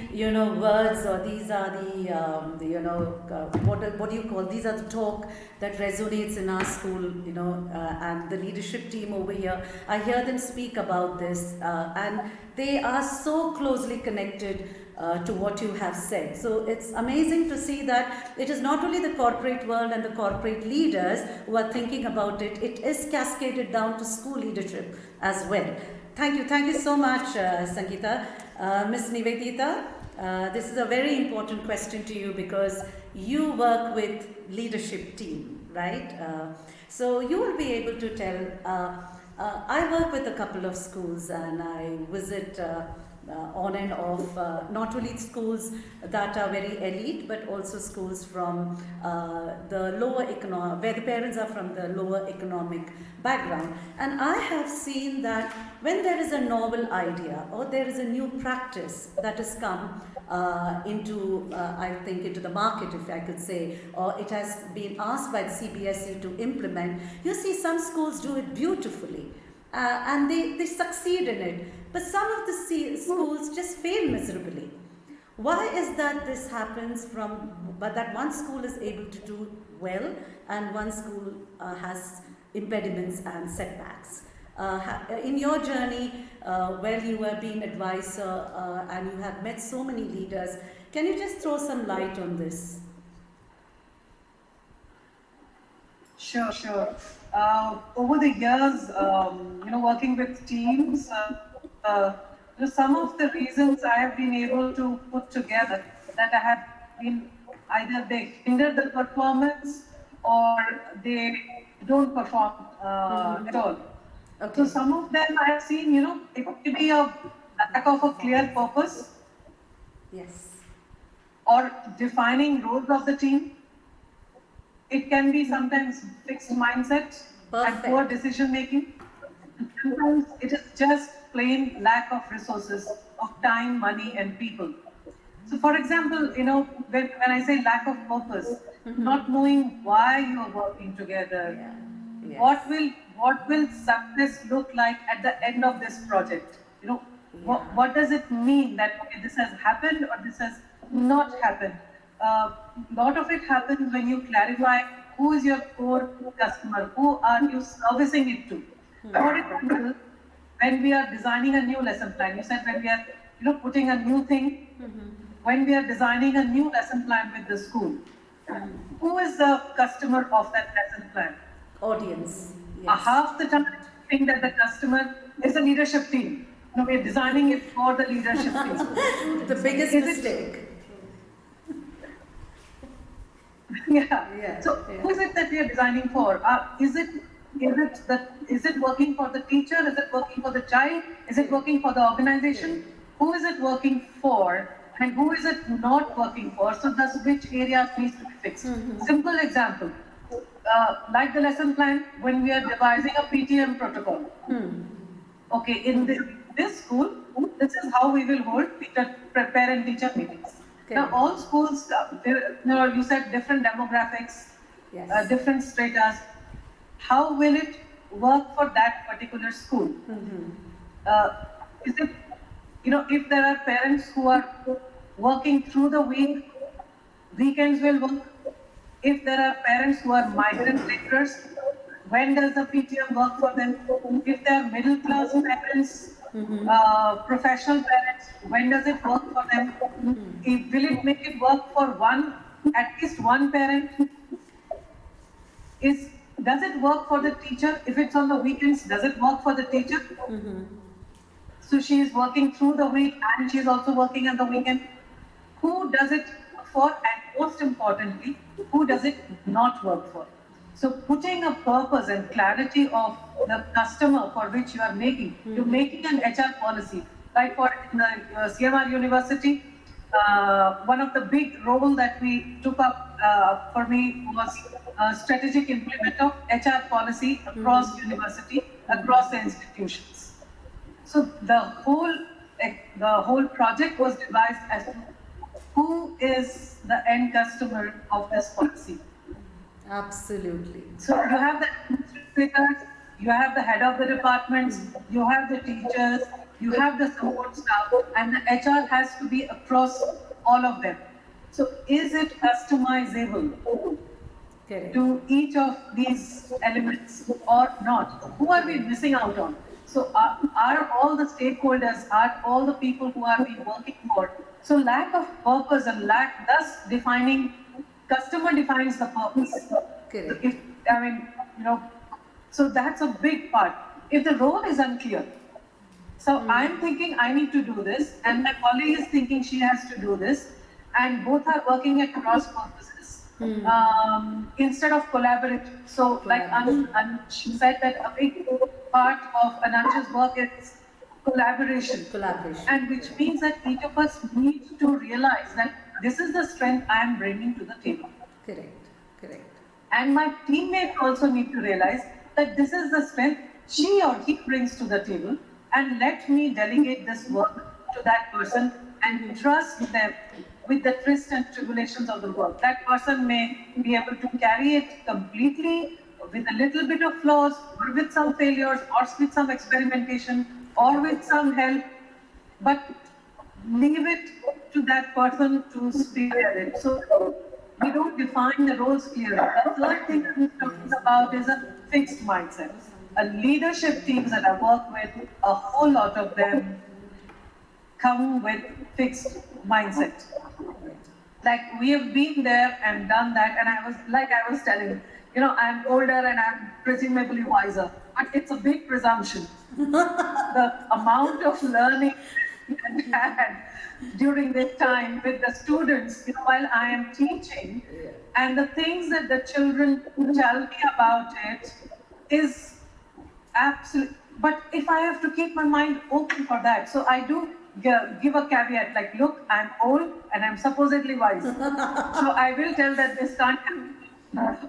words, or these are what do you call? These are the talk that resonates in our school, and the leadership team over here. I hear them speak about this, and they are so closely connected to what you have said. So it's amazing to see that it is not only the corporate world and the corporate leaders who are thinking about it, it is cascaded down to school leadership as well. Thank you so much, Sangeeta. Ms. Nivedita, this is a very important question to you because you work with leadership team, right? So you will be able to tell, I work with a couple of schools and I visit on and off, not only schools that are very elite, but also schools from the lower economic, where the parents are from the lower economic background. And I have seen that when there is a novel idea or there is a new practice that has come into the market, if I could say, or it has been asked by the CBSE to implement, you see some schools do it beautifully. And they succeed in it. But some of the schools just fail miserably. Why is that this happens but that one school is able to do well and one school has impediments and setbacks? In your journey, where you were being advisor and you have met so many leaders, can you just throw some light on this? Sure. Over the years, working with teams, some of the reasons I have been able to put together that I have been either they hinder the performance or they don't perform at all. Okay. So some of them I have seen, it could be a lack of a clear purpose. Yes. Or defining roles of the team. It can be sometimes fixed mindset and poor decision making. Sometimes it is just plain lack of resources, of time, money, and people. So, for example, when I say lack of purpose, not knowing why you are working together, Yes. what will success look like at the end of this project? What does it mean that this has happened or this has not happened? Lot of it happens when you clarify who is your core customer, who are you servicing it to. For example, when we are designing a new lesson plan, you said when we are putting a new thing, when we are designing a new lesson plan with the school, who is the customer of that lesson plan? Audience. Yes. Half the time, I think that the customer is the leadership team. We are designing it for the leadership team. The biggest mistake. Yeah. So who is it that we are designing for? Is it working for the teacher? Is it working for the child? Is it working for the organization? Who is it working for? And who is it not working for? So thus which areas needs to be fixed? Simple example. Like the lesson plan, when we are devising a PTM protocol. Okay, in this school, this is how we will hold parent-teacher meetings. Okay. Now, all schools, you said different demographics, yes. Different stratas. How will it work for that particular school? Is it, if there are parents who are working through the week, weekends will work. If there are parents who are migrant laborers, when does the PTM work for them? If they are middle class parents, professional parents, when does it work for them? Will it make it work for at least one parent? Does it work for the teacher? If it's on the weekends, does it work for the teacher? So she is working through the week and she is also working on the weekend. Who does it work for? And most importantly, who does it not work for? So putting a purpose and clarity of the customer for which you are making, you're making an HR policy. Like for the CMR University, one of the big role that we took up for me was strategic implement of HR policy across university, across the institutions. So the whole project was devised as to who is the end customer of this policy. Absolutely. So you have the administrators, you have the head of the departments, you have the teachers, you have the support staff, and the HR has to be across all of them. So is it customizable Correct. to each of these elements or not? Who are we missing out on? So are all the stakeholders, are all the people who are we working for? So lack of purpose and lack, thus defining, customer defines the purpose. Correct. If, I mean, you know, so that's a big part. If the role is unclear, so I'm thinking I need to do this, and my colleague is thinking she has to do this, and both are working at cross purposes instead of collaborate. So, like she said that a big part of Ananja's work is collaboration. Collaboration. And which means that each of us needs to realize that this is the strength I am bringing to the table. Correct. Correct. And my teammates also need to realize that this is the strength she or he brings to the table, and let me delegate this work to that person and trust them with the twists and tribulations of the work. That person may be able to carry it completely with a little bit of flaws, or with some failures, or with some experimentation, or with some help, but leave it to that person to spear it. So we don't define the roles clearly. The third thing that we're talking about is a fixed mindset. A leadership teams that I work with, a whole lot of them come with fixed mindset. Like we have been there and done that, and I was telling, you know, I'm older and I'm presumably wiser, but it's a big presumption. The amount of learning I've had during this time with the students, you know, while I am teaching, and the things that the children tell me about it is absolutely. But if I have to keep my mind open for that, so I do give a caveat like, look, I'm old and I'm supposedly wise. So I will tell that this can't happen,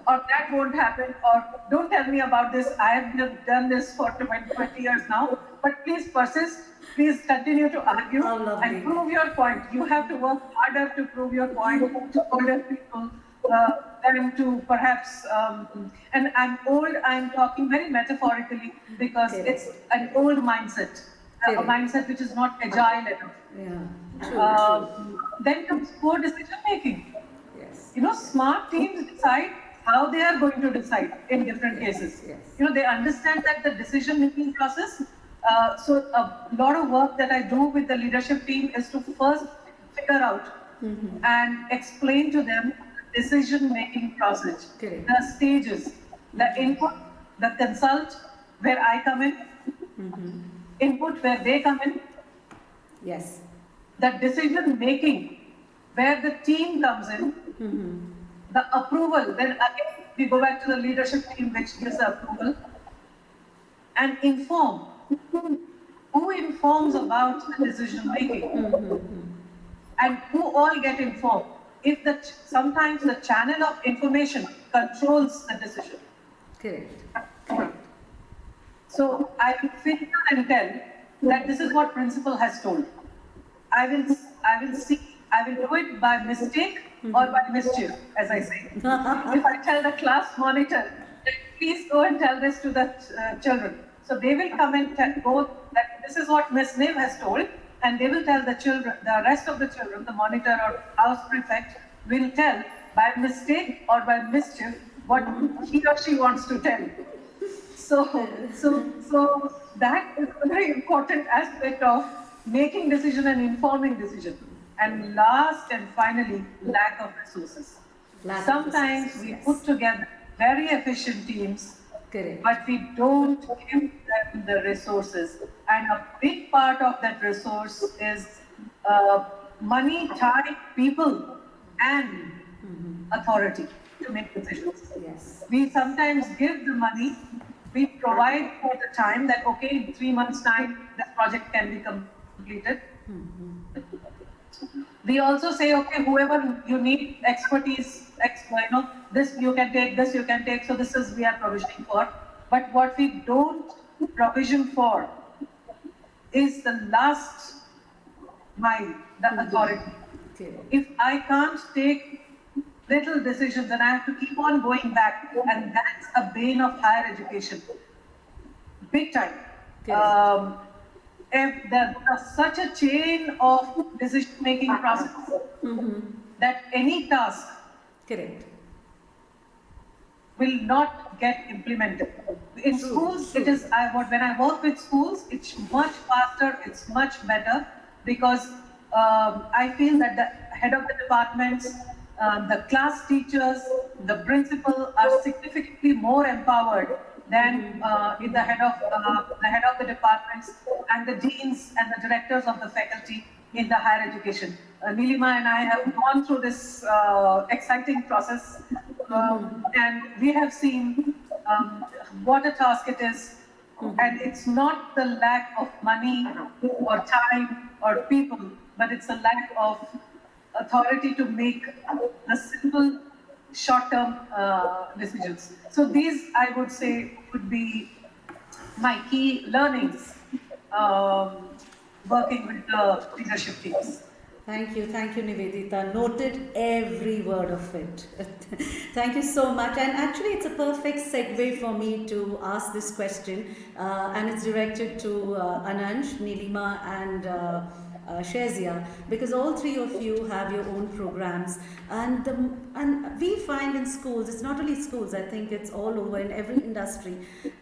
or that won't happen, or don't tell me about this. I have done this for 20 years now, but please persist. Please continue to argue and prove your point. You have to work harder to prove your point to older people than to perhaps, and I'm old, I'm talking very metaphorically because it's an old mindset, a mindset which is not agile enough. Yeah. True. Then comes poor decision making. Yes. You know, smart teams decide how they are going to decide in different cases. Yes. You know, they understand that the decision making process. So a lot of work that I do with the leadership team is to first figure out and explain to them the decision-making process, the stages, the input, the consult, where I come in, input where they come in, Yes. the decision-making where the team comes in, the approval, then again we go back to the leadership team which gives the approval, and inform. Who informs about the decision making, and who all get informed? If sometimes the channel of information controls the decision. Correct. So I will filter and tell that this is what principal has told. I will do it by mistake or by mischief, as I say. If I tell the class monitor, please go and tell this to the children. So they will come and tell both that this is what Miss Niv has told, and they will tell the children, the rest of the children, the monitor or house prefect will tell by mistake or by mischief what he or she wants to tell. So that is a very important aspect of making decision and informing decision. And last and finally, lack of resources. Sometimes we put together very efficient teams, but we don't give them the resources. And a big part of that resource is money, time, people, and authority to make decisions. Yes. We sometimes give the money, we provide for the time that, okay, in 3 months' time, this project can be completed. We also say, okay, whoever you need expertise, this you can take, this you can take, so this is we are provisioning for. But what we don't provision for is the last mile, the authority. Okay. If I can't take little decisions and I have to keep on going back, and that's a bane of higher education. Big time. Correct. If there's such a chain of decision-making process that any task Correct. will not get implemented. In schools, it is, when I work with schools, it's much faster, it's much better, because I feel that the head of the departments, the class teachers, the principal are significantly more empowered than in the head of the departments and the deans and the directors of the faculty in the higher education. Nilima and I have gone through this exciting process, and we have seen what a task it is. And it's not the lack of money or time or people, but it's a lack of authority to make the simple short-term decisions. So these, I would say, would be my key learnings working with the leadership teams. Thank you, Nivedita. Noted every word of it. Thank you so much. And actually, it's a perfect segue for me to ask this question, and it's directed to Anansh, Nilima, and Shazia, because all three of you have your own programs, and we find in schools, it's not only schools, I think it's all over in every industry,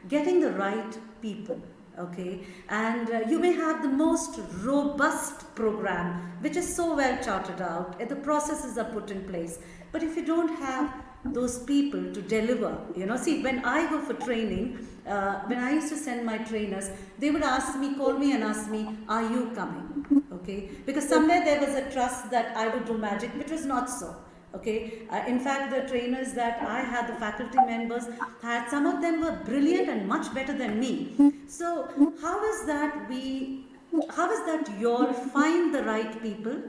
getting the right people. Okay, and you may have the most robust program which is so well charted out and the processes are put in place, but if you don't have those people to deliver, see, when I go for training, when I used to send my trainers, they would call me and ask me, are you coming? Okay, because somewhere there was a trust that I would do magic, which was not so. Okay, in fact, the trainers that I had, the faculty members had, some of them were brilliant and much better than me. So how is that you all find the right people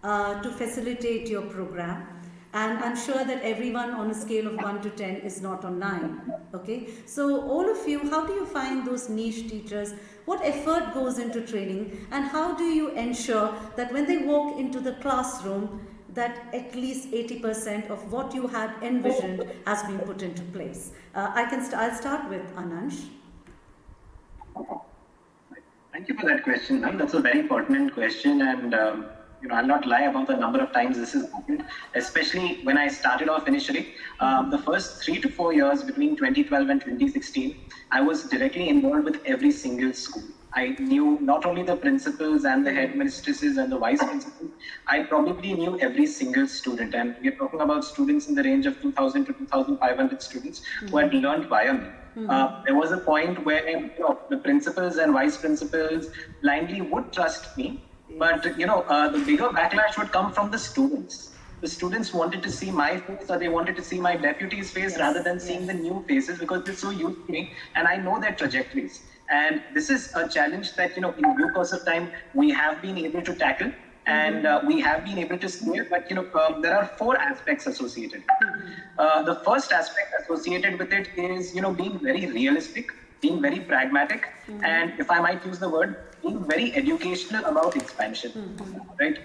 to facilitate your program? And I'm sure that everyone on a scale of 1 to 10 is not on 9. Okay, so all of you, how do you find those niche teachers? What effort goes into training, and how do you ensure that when they walk into the classroom, that at least 80% of what you had envisioned has been put into place? I'll start with Anansh. Thank you for that question, ma'am. That's a very pertinent question, and I'll not lie about the number of times this has happened, especially when I started off initially. The first 3 to 4 years between 2012 and 2016, I was directly involved with every single school. I knew not only the principals and the headmistresses and the vice principals, I probably knew every single student. And we're talking about students in the range of 2,000 to 2,500 students who had learned via me. There was a point where the principals and vice principals blindly would trust me, but the bigger backlash would come from the students. The students wanted to see my face, or they wanted to see my deputy's face, rather than seeing the new faces, because they're so used to me and I know their trajectories. And this is a challenge that, in due course of time, we have been able to tackle, and we have been able to scale. But, there are 4 aspects associated. The first aspect associated with it is, being very realistic, being very pragmatic, and if I might use the word, being very educational about expansion, right?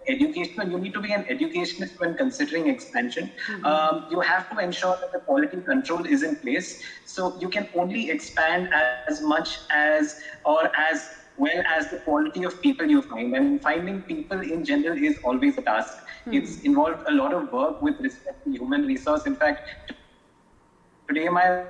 You need to be an educationist when considering expansion. You have to ensure that the quality control is in place, so you can only expand as much as, or as well as, the quality of people you find. And finding people in general is always a task. It's involved a lot of work with respect to human resource. In fact, today my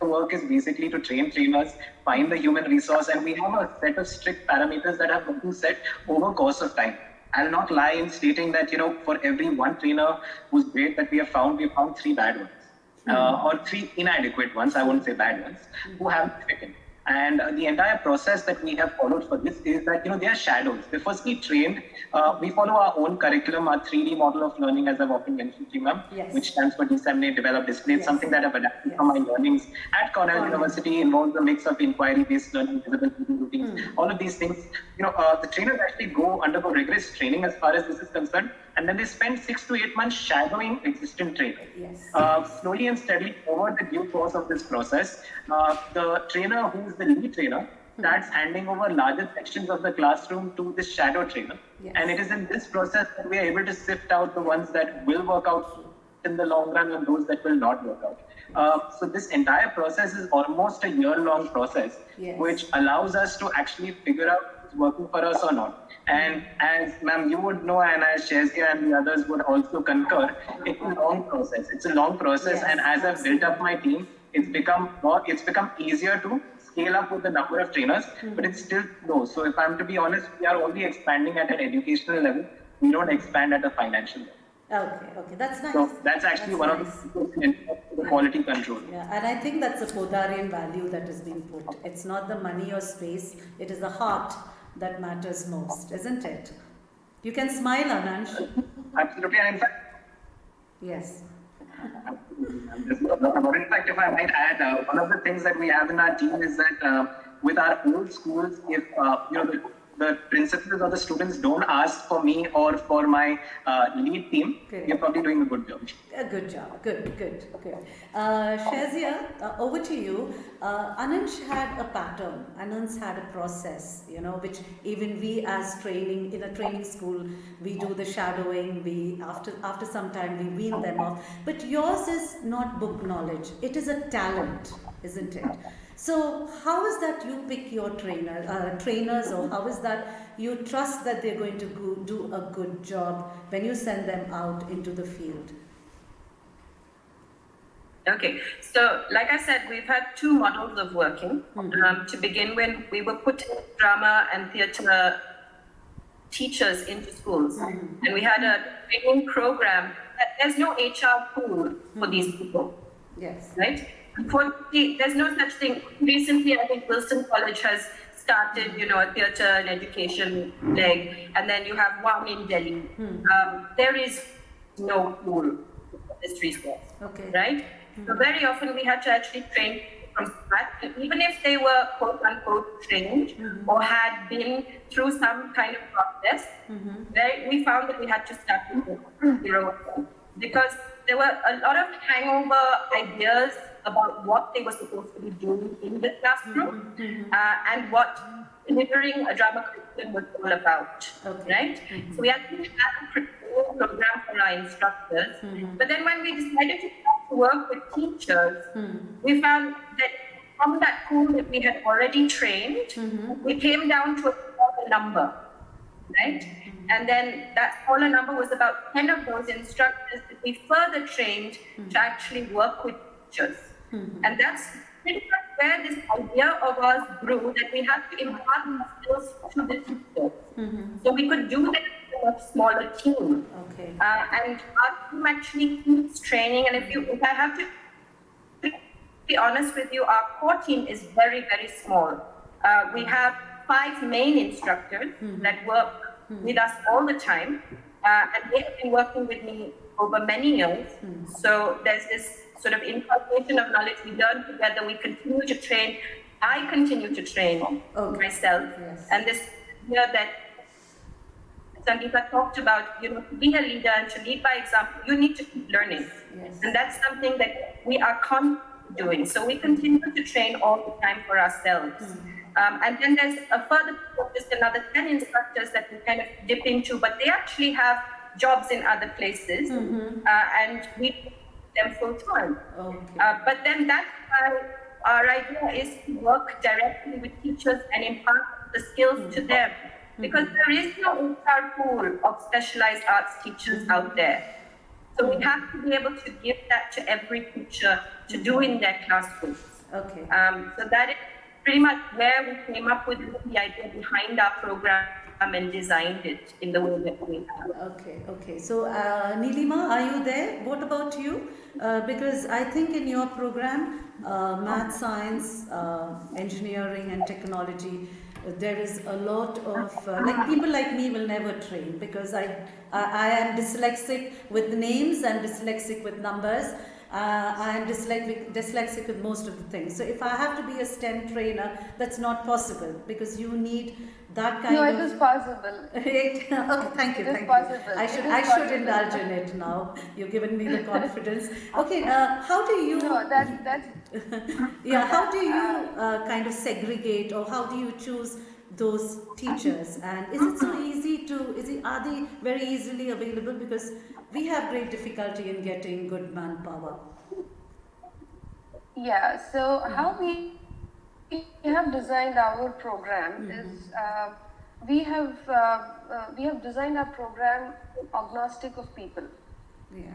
work is basically to train trainers, find the human resource, and we have a set of strict parameters that have been set over course of time. I'll not lie in stating that, for every one trainer who's great that we have found 3 bad ones, or 3 inadequate ones, I won't say bad ones, who haven't fit in. And the entire process that we have followed for this is that, they are shadows. They're firstly trained. We follow our own curriculum, our 3D model of learning, as I've often mentioned to you, ma'am, which stands for disseminate, develop, display. It's something that I've adapted from my learnings at Cornell University, involves a mix of inquiry-based learning, visibility routines, all of these things. The trainers actually undergo rigorous training as far as this is concerned, and then they spend 6 to 8 months shadowing existing trainers. Slowly and steadily over the due course of this process, the trainer who is the lead trainer starts handing over larger sections of the classroom to the shadow trainer. Yes. And it is in this process that we are able to sift out the ones that will work out in the long run and those that will not work out. So this entire process is almost a year-long process, Yes. which allows us to actually figure out what's working for us or not. And as ma'am, you would know, and as Shazia and the others would also concur, it's a long process. It's a long process, Yes, and as I've built up my team, it's become easier to scale up with the number of trainers, but it's still low. So if I'm to be honest, we are only expanding at an educational level. We don't expand at a financial level. Okay, that's nice. So that's actually one nice. of the quality control. Yeah, and I think that's a Podarian value that is being put. It's not the money or space, it is the heart that matters most, isn't it? You can smile, Anansh. Absolutely, and in fact, Yes. in fact, if I might add, one of the things that we have in our team is that with our old schools, if the principals or the students don't ask for me or for my lead team, Correct. we're probably doing a good job. A good job. Good. Shazia, over to you. Anansh had a pattern. Anansh had a process, which even we as training, in a training school, we do the shadowing, we, after some time, we wean them off. But yours is not book knowledge. It is a talent, isn't it? So how is that you pick your trainers, or how is that you trust that they're going to do a good job when you send them out into the field? Okay, so like I said, we've had two models of working. To begin with, we were putting drama and theatre teachers into schools, and we had a training program. There's no HR pool for these people, Yes. right? Unfortunately, there's no such thing. Recently, I think Wilson College has started, a theatre and education leg, and then you have one in Delhi. There is no pool for this resource, Okay. right? So very often we had to actually train from scratch, even if they were quote unquote trained or had been through some kind of process. We found that we had to start with zero because there were a lot of hangover ideas about what they were supposed to be doing in the classroom and what delivering a drama curriculum was all about, right? So we actually had a training program for our instructors, but then when we decided to start to work with teachers, we found that from that pool that we had already trained, we came down to a smaller number, right? And then that smaller number was about 10 of those instructors that we further trained to actually work with teachers. And that's pretty much where this idea of ours grew, that we had to impart these skills to the teachers. So we could do that in a smaller team. Okay. And our team actually keeps training. And if I have to be honest with you, our core team is very, very small. We have 5 main instructors that work with us all the time. And they have been working with me over many years. So there's this sort of inculcation of knowledge. We learn together, we continue to train. I continue to train myself. Yes. And this idea that Sangeeta talked about, to be a leader and to lead by example, you need to keep learning. Yes. And that's something that we are constantly doing. So we continue to train all the time for ourselves. And then there's a further, just another 10 instructors that we kind of dip into, but they actually have jobs in other places. And we them full time. But then that's why our idea is to work directly with teachers and impart the skills to them. Because there is no HR pool of specialized arts teachers out there. So we have to be able to give that to every teacher to do in their classrooms. Okay. So that is pretty much where we came up with the idea behind our program and designed it in the way that we have. Okay. So, Nilima, are you there? What about you? Because I think in your program, math, science, engineering and technology, there is a lot of, like people like me will never train because I am dyslexic with names and dyslexic with numbers. I am dyslexic with most of the things. So if I have to be a STEM trainer, that's not possible because you need that kind No, of. it is possible. Okay, thank you, It is thank possible. you. I It should is should possible. indulge in it now. You've given me the confidence. Okay, how do you? No, that's Yeah, how do you kind of segregate, or how do you choose those teachers? And is it so easy to? Are they very easily available? Because we have great difficulty in getting good manpower. yeah. So how we have designed our program is we have designed our program agnostic of people. Yeah.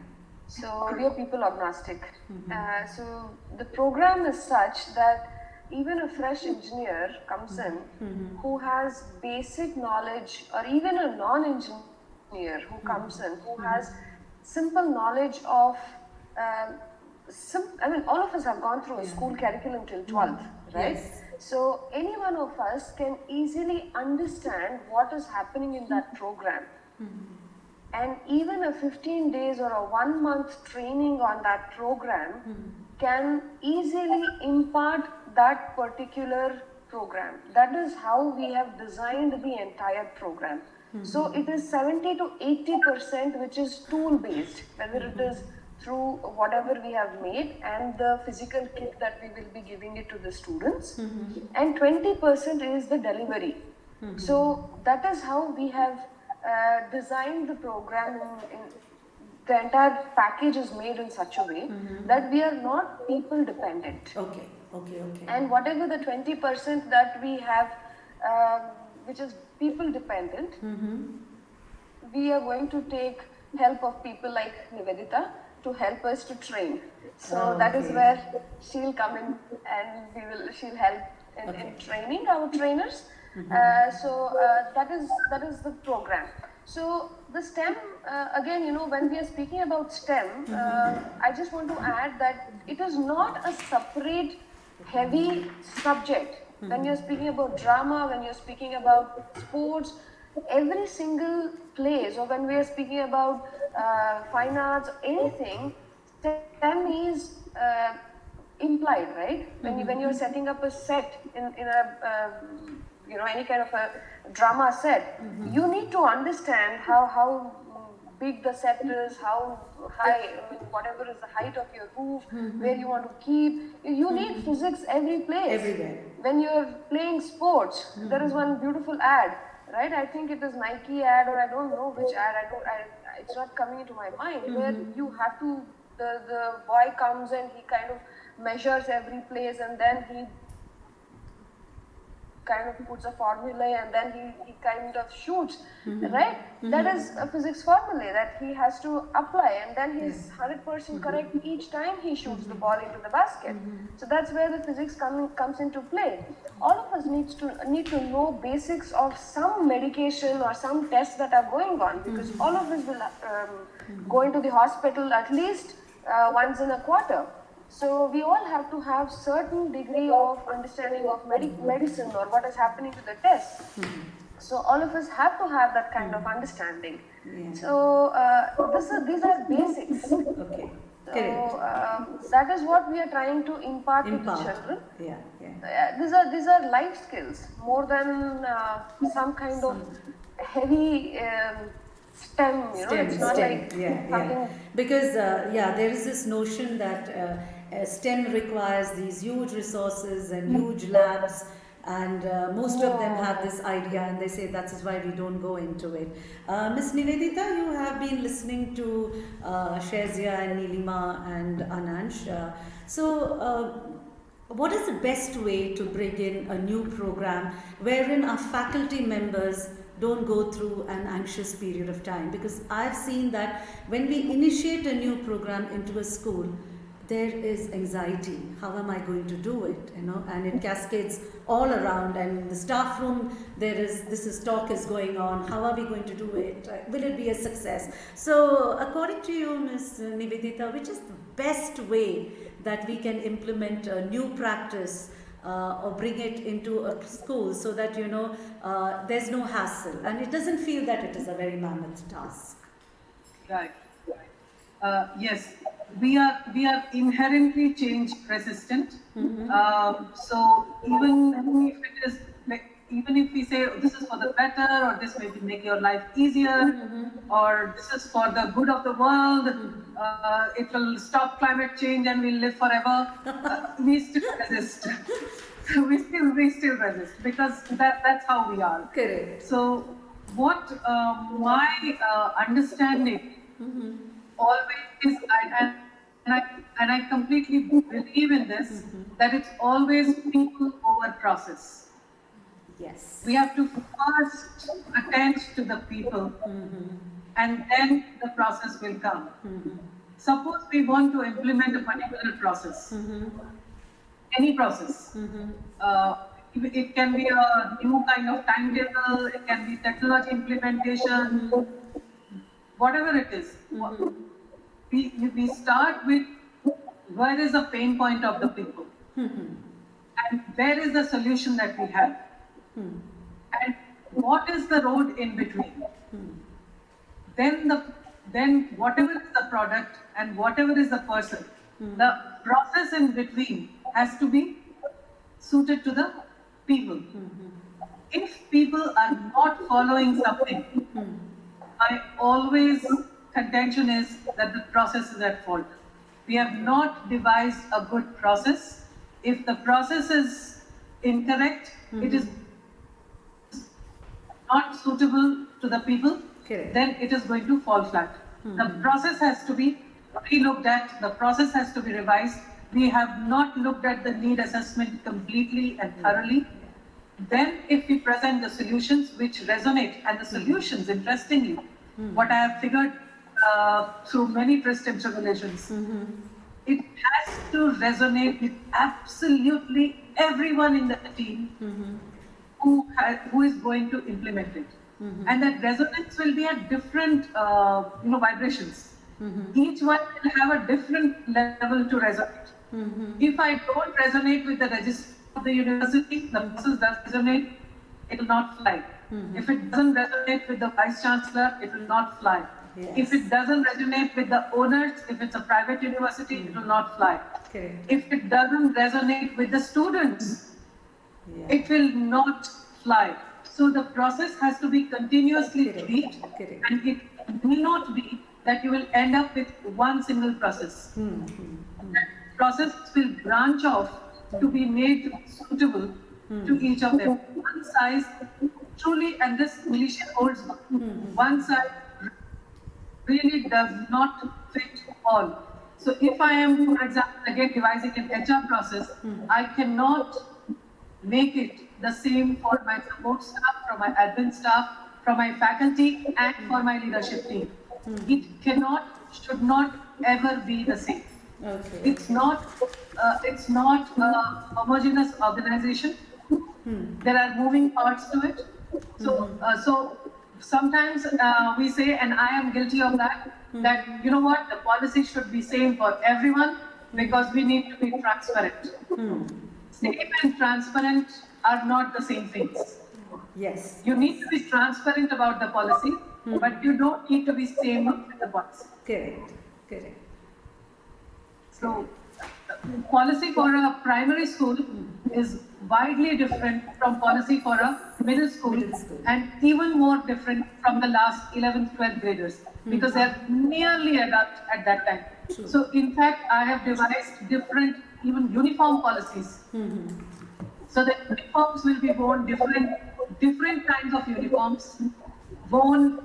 So we are people agnostic. So the program is such that even a fresh engineer comes in who has basic knowledge, or even a non-engineer who comes in who has simple knowledge of. I mean, all of us have gone through a school curriculum till 12th, right? Yes. So any one of us can easily understand what is happening in that program. And even a 15 days or a 1 month training on that program can easily impart that particular program. That is how we have designed the entire program. So it is 70 to 80% which is tool based, whether it is through whatever we have made and the physical kit that we will be giving it to the students, and 20% is the delivery. So that is how we have designed the program. The entire package is made in such a way that we are not people dependent. Okay. And whatever the 20% that we have, which is people dependent, we are going to take help of people like Nivedita to help us to train. So that is Okay. where she'll come in and she'll help in training our trainers. That is the program. So the STEM, again, when we are speaking about STEM, I just want to add that it is not a separate heavy subject. When you're speaking about drama, when you're speaking about sports, every single place, or when we are speaking about fine arts, anything, STEM is implied, right? When you're setting up a set in a any kind of a drama set, you need to understand how big the set is, how high, whatever is the height of your roof, where you want to keep. You need physics every place. Everywhere. When you're playing sports, there is one beautiful ad, right? I think it is Nike ad, or I don't know which ad. It's not coming into my mind. Where you have to, the boy comes and he kind of measures every place, and then he kind of puts a formula, and then he kind of shoots, right? That is a physics formula that he has to apply, and then he's 100% correct each time he shoots the ball into the basket. So that's where the physics comes into play. All of us need to know basics of some medication or some tests that are going on, because all of us will go into the hospital at least once in a quarter. So we all have to have certain degree of understanding of medicine or what is happening to the test. So all of us have to have that kind of understanding. Yeah. So these are basics. Okay. So that is what we are trying to impart to the children. Yeah. These are life skills more than some kind of heavy STEM. It's not like something. Because there is this notion that STEM requires these huge resources and huge labs, and most of them have this idea, and they say that is why we don't go into it. Miss Nivedita, you have been listening to Shazia and Nilima and Anansh. What is the best way to bring in a new program wherein our faculty members don't go through an anxious period of time? Because I've seen that when we initiate a new program into a school, there is anxiety. How am I going to do it? And it cascades all around. And in the staff room, this talk is going on. How are we going to do it? Will it be a success? So, according to you, Ms. Nivedita, which is the best way that we can implement a new practice or bring it into a school so that there's no hassle and it doesn't feel that it is a very mammoth task? Right. Yes. we are inherently change resistant. So even if it is like, even if we say, oh, this is for the better, or this may make your life easier, or this is for the good of the world, it will stop climate change and we'll live forever, we still resist. we still resist, because that's how we are. Correct. So what my understanding always is, and I completely believe in this, that it's always people over process. Yes. We have to first attend to the people, and then the process will come. Suppose we want to implement a particular process, any process. It can be a new kind of timetable, it can be technology implementation, whatever it is. We start with where is the pain point of the people, and where is the solution that we have, and what is the road in between. Then whatever is the product and whatever is the person, the process in between has to be suited to the people. If people are not following something, my always contention is that the process is at fault. We have not devised a good process. If the process is incorrect, it is not suitable to the people, Correct. then it is going to fall flat. The process has to be re-looked at, the process has to be revised. We have not looked at the need assessment completely and thoroughly. Then if we present the solutions which resonate, and the solutions, interestingly, what I have figured through many twists and tribulations, it has to resonate with absolutely everyone in the team who is going to implement it. And that resonance will be at different vibrations. Each one will have a different level to resonate. If I don't resonate with the registrar of the university, the process does resonate, it will not fly. If it doesn't resonate with the vice chancellor, it will not fly. Yes. If it doesn't resonate with the owners, if it's a private university, it will not fly. Correct. If it doesn't resonate with the students, Yeah. it will not fly. So the process has to be continuously Correct. tweaked, Correct. and it will not be that you will end up with one single process. That process will branch off to be made suitable to each of them. One size truly, and this militia holds, one size really does not fit all. So if I am, for example, again devising an HR process, I cannot make it the same for my support staff, for my admin staff, for my faculty, and for my leadership team. It cannot, should not ever be the same. Okay. It's not a homogeneous organization. There are moving parts to it. So sometimes we say, and I am guilty of that, that you know what, the policy should be same for everyone because we need to be transparent. Safe and transparent are not the same things. Yes. You need to be transparent about the policy, but you don't need to be same with the policy. Correct. Correct. So, policy for a primary school is widely different from policy for a middle school, and even more different from the last 11th, 12th graders, because they're nearly adult at that time. True. So, in fact, I have devised different, even uniform policies. So the uniforms will be worn different kinds of uniforms, worn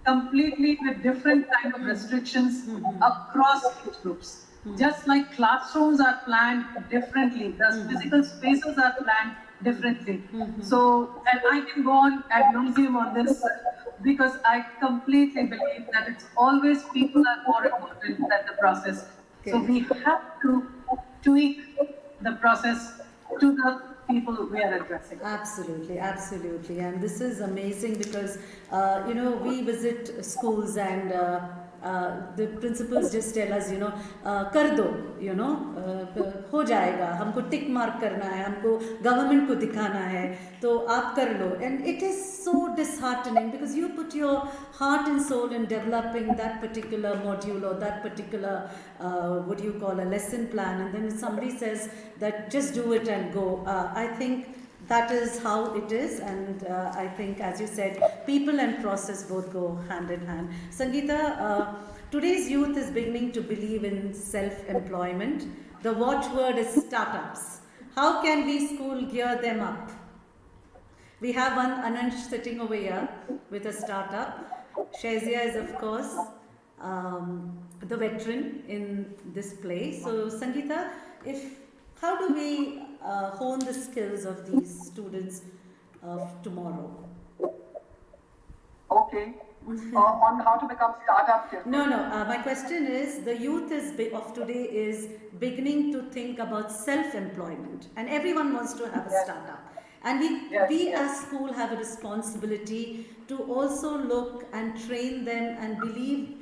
completely with different kind of restrictions across age groups. Just like classrooms are planned differently, the physical spaces are planned differently. So, and I can go on ad nauseum on this because I completely believe that it's always people are more important than the process. So we have to tweak the process to the people we are addressing. Absolutely, absolutely. And this is amazing because, we visit schools and the principals just tell us, कर दो, हो जाएगा, हमको tick mark करना है, हमको government को दिखाना है, तो आप कर लो. And it is so disheartening because you put your heart and soul in developing that particular module or that particular, what do you call, a lesson plan, and then somebody says that just do it and go. I think that is how it is, and I think, as you said, people and process both go hand in hand. Sangeeta, today's youth is beginning to believe in self-employment. The watchword is startups. How can we school gear them up? We have one Anansh sitting over here with a startup. Shazia is, of course, the veteran in this place. So, Sangeeta, how do we hone the skills of these students of tomorrow? Okay. On how to become startup tips. No. My question is, the youth of today is beginning to think about self-employment, and everyone wants to have a startup. And we as school have a responsibility to also look and train them and believe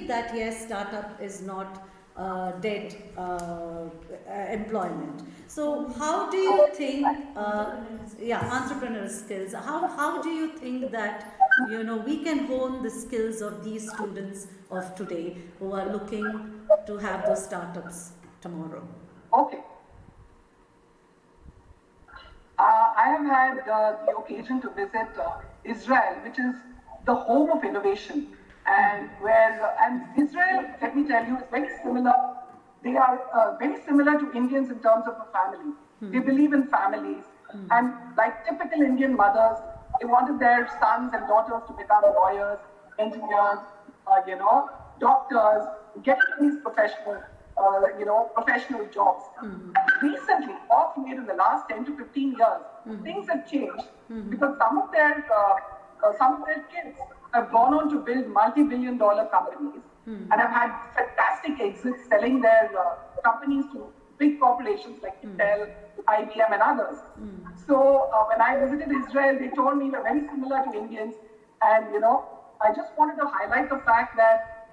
that yes, startup is not dead employment. So how do you think, entrepreneurial skills, how do you think that, we can hone the skills of these students of today who are looking to have those startups tomorrow? Okay. I have had the occasion to visit Israel, which is the home of innovation. And Israel, let me tell you, is very similar. They are very similar to Indians in terms of a family. They believe in families. And like typical Indian mothers, they wanted their sons and daughters to become lawyers, engineers, doctors, get into these professional jobs. Recently, of late in the last 10 to 15 years, things have changed because some of their kids have gone on to build multi-billion-dollar companies and have had fantastic exits selling their companies to big corporations like Intel, IBM, and others. So when I visited Israel, they told me we're very similar to Indians, and I just wanted to highlight the fact that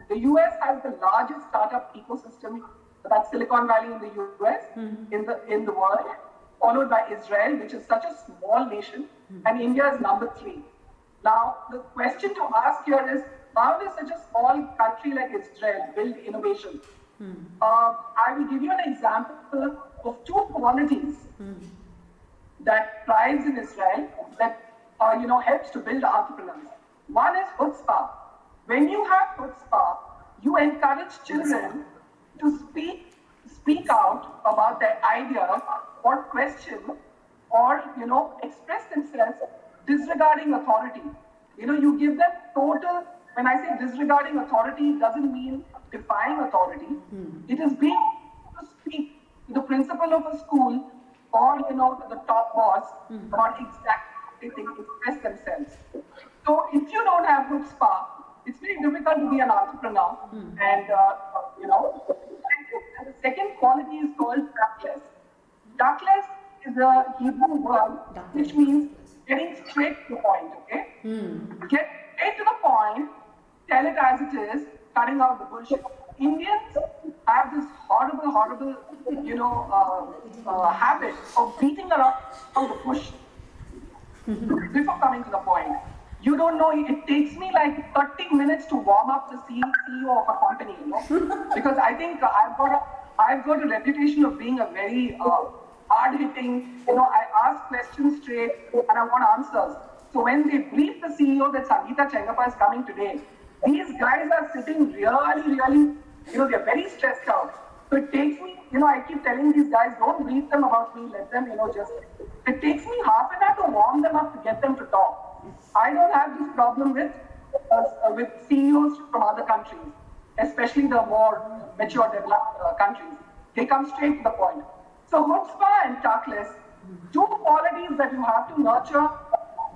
the US has the largest startup ecosystem, that's Silicon Valley in the US, in the world, followed by Israel, which is such a small nation, and India is number 3. Now, the question to ask here is, how does such a small country like Israel build innovation? I will give you an example of 2 qualities that thrives in Israel that helps to build entrepreneurs. One is chutzpah. When you have chutzpah, you encourage children to speak out about their idea or question or express themselves disregarding authority. You give them total. When I say disregarding authority, it doesn't mean defying authority. It is being able to speak to the principal of a school or to the top boss about exactly they express themselves. So if you don't have chutzpah, it's very difficult to be an entrepreneur. And the second quality is called tactless. Tactless is a Hebrew word which means getting straight to the point. Okay, get straight to the point, tell it as it is, cutting out the bullshit. Indians have this horrible, habit of beating around the bush before coming to the point. You don't know, it takes me like 30 minutes to warm up the CEO of a company, because I think I've got a reputation of being a very hard-hitting, I ask questions straight and I want answers. So when they brief the CEO that Sangeeta Chengappa is coming today, these guys are sitting really, they're very stressed out. So it takes me, I keep telling these guys, don't brief them about me, let them, it takes me half an hour to warm them up to get them to talk. I don't have this problem with CEOs from other countries, especially the more mature developed countries. They come straight to the point. So chutzpah and tactless, 2 qualities that you have to nurture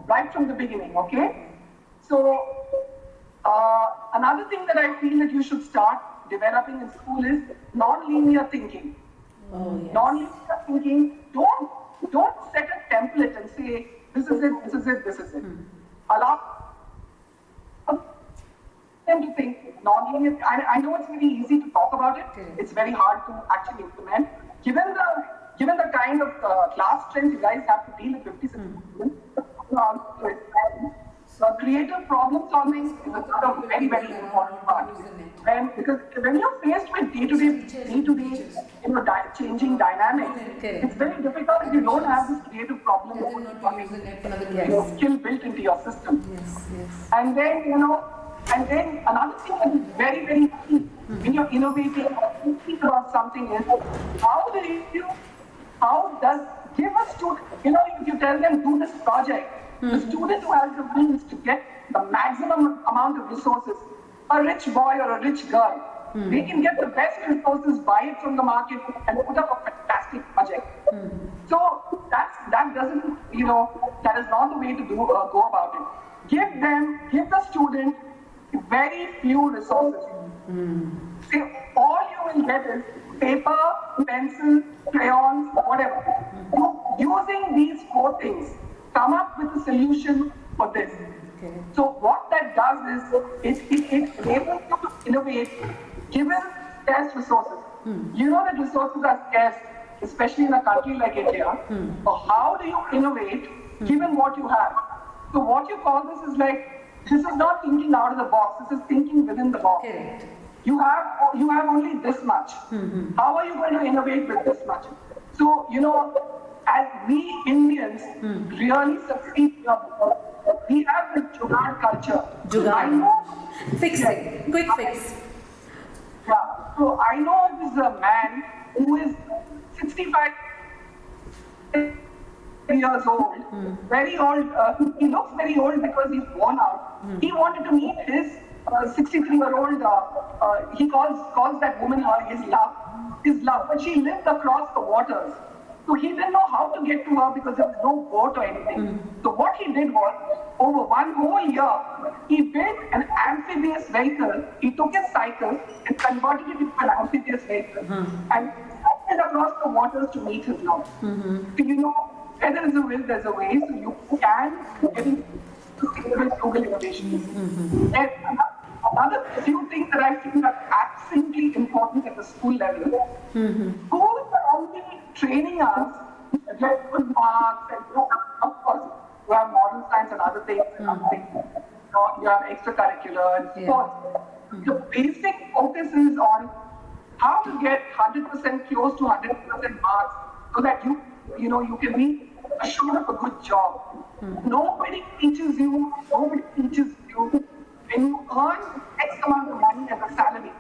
right from the beginning, okay? So another thing that I feel that you should start developing in school is non-linear thinking. Non-linear thinking, don't set a template and say, this is it. Allow them to think non-linear. I know it's very easy to talk about it. It's very hard to actually implement. Given the kind of class trends you guys have to deal with 56 students, creative problem solving is another very, very important part. And because when you're faced with day-to-day, changing dynamics, it's very difficult if you don't have this creative problem solving skill built into your system. And then, and then another thing that is very, very key when you're innovating or thinking about something is give a student, if you tell them do this project, the student who has the means to get the maximum amount of resources, a rich boy or a rich girl, they can get the best resources, buy it from the market, and put up a fantastic project. So that doesn't, that is not the way to go about it. Give the student very few resources. See, all you will get is paper, pencil, crayons, whatever. Using these 4 things, come up with a solution for this. So what that does is it enables you to innovate given scarce resources. You know that resources are scarce, especially in a country like India. So how do you innovate given what you have? So what you call this is not thinking out of the box. This is thinking within the box. Correct. You have only this much. How are you going to innovate with this much? So, as we Indians really succeed here, we have the Jugaad culture. Jugaad. Fixing. Quick fix. Yeah. So I know this is a man who is 65 years old, very old. He looks very old because he's worn out. He wanted to meet his 63-year-old, he calls that woman his love, but she lived across the waters. So he didn't know how to get to her because there was no boat or anything. So what he did was, over one whole year, he built an amphibious vehicle. He took his cycle and converted it into an amphibious vehicle and cycled across the waters to meet his love. So where there is a will, there's a way. So you can get into sustainable innovation. And another few things that I feel are absolutely important at the school level. Schools are only training us to get good marks and of course you have modern science and other things. You have extracurricular and sports. The basic focus is on how to get 100% close to 100% marks so that you can be assured of a good job. Nobody teaches you when you earn X amount of money as a salary.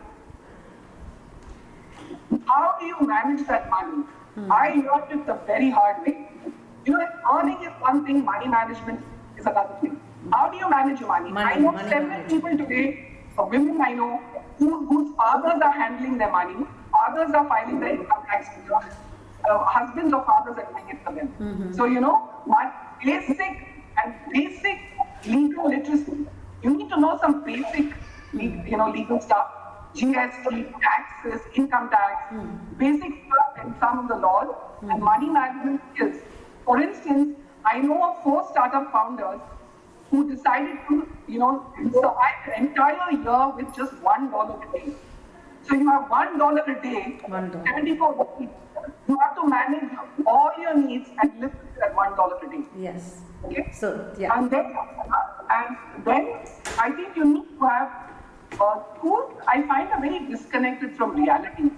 How do you manage that money? I learned it the very hard way. Earning is one thing, money management is another thing. How do you manage your money? I know several people today, women I know, whose fathers are handling their money, fathers are filing their income tax returns, husbands or fathers are doing it for them. So, my basic legal literacy. You need to know some basic, legal stuff, GST, taxes, income tax, basic stuff and some of the laws, and money management skills. For instance, I know of 4 startup founders who decided to, survive the entire year with just $1 a day. So you have $1 a day, 74 days. You have to manage all your needs and live with that $1 a day. Yes. Okay? So, yeah. And then I think you need to have schools, I find, are very disconnected from reality.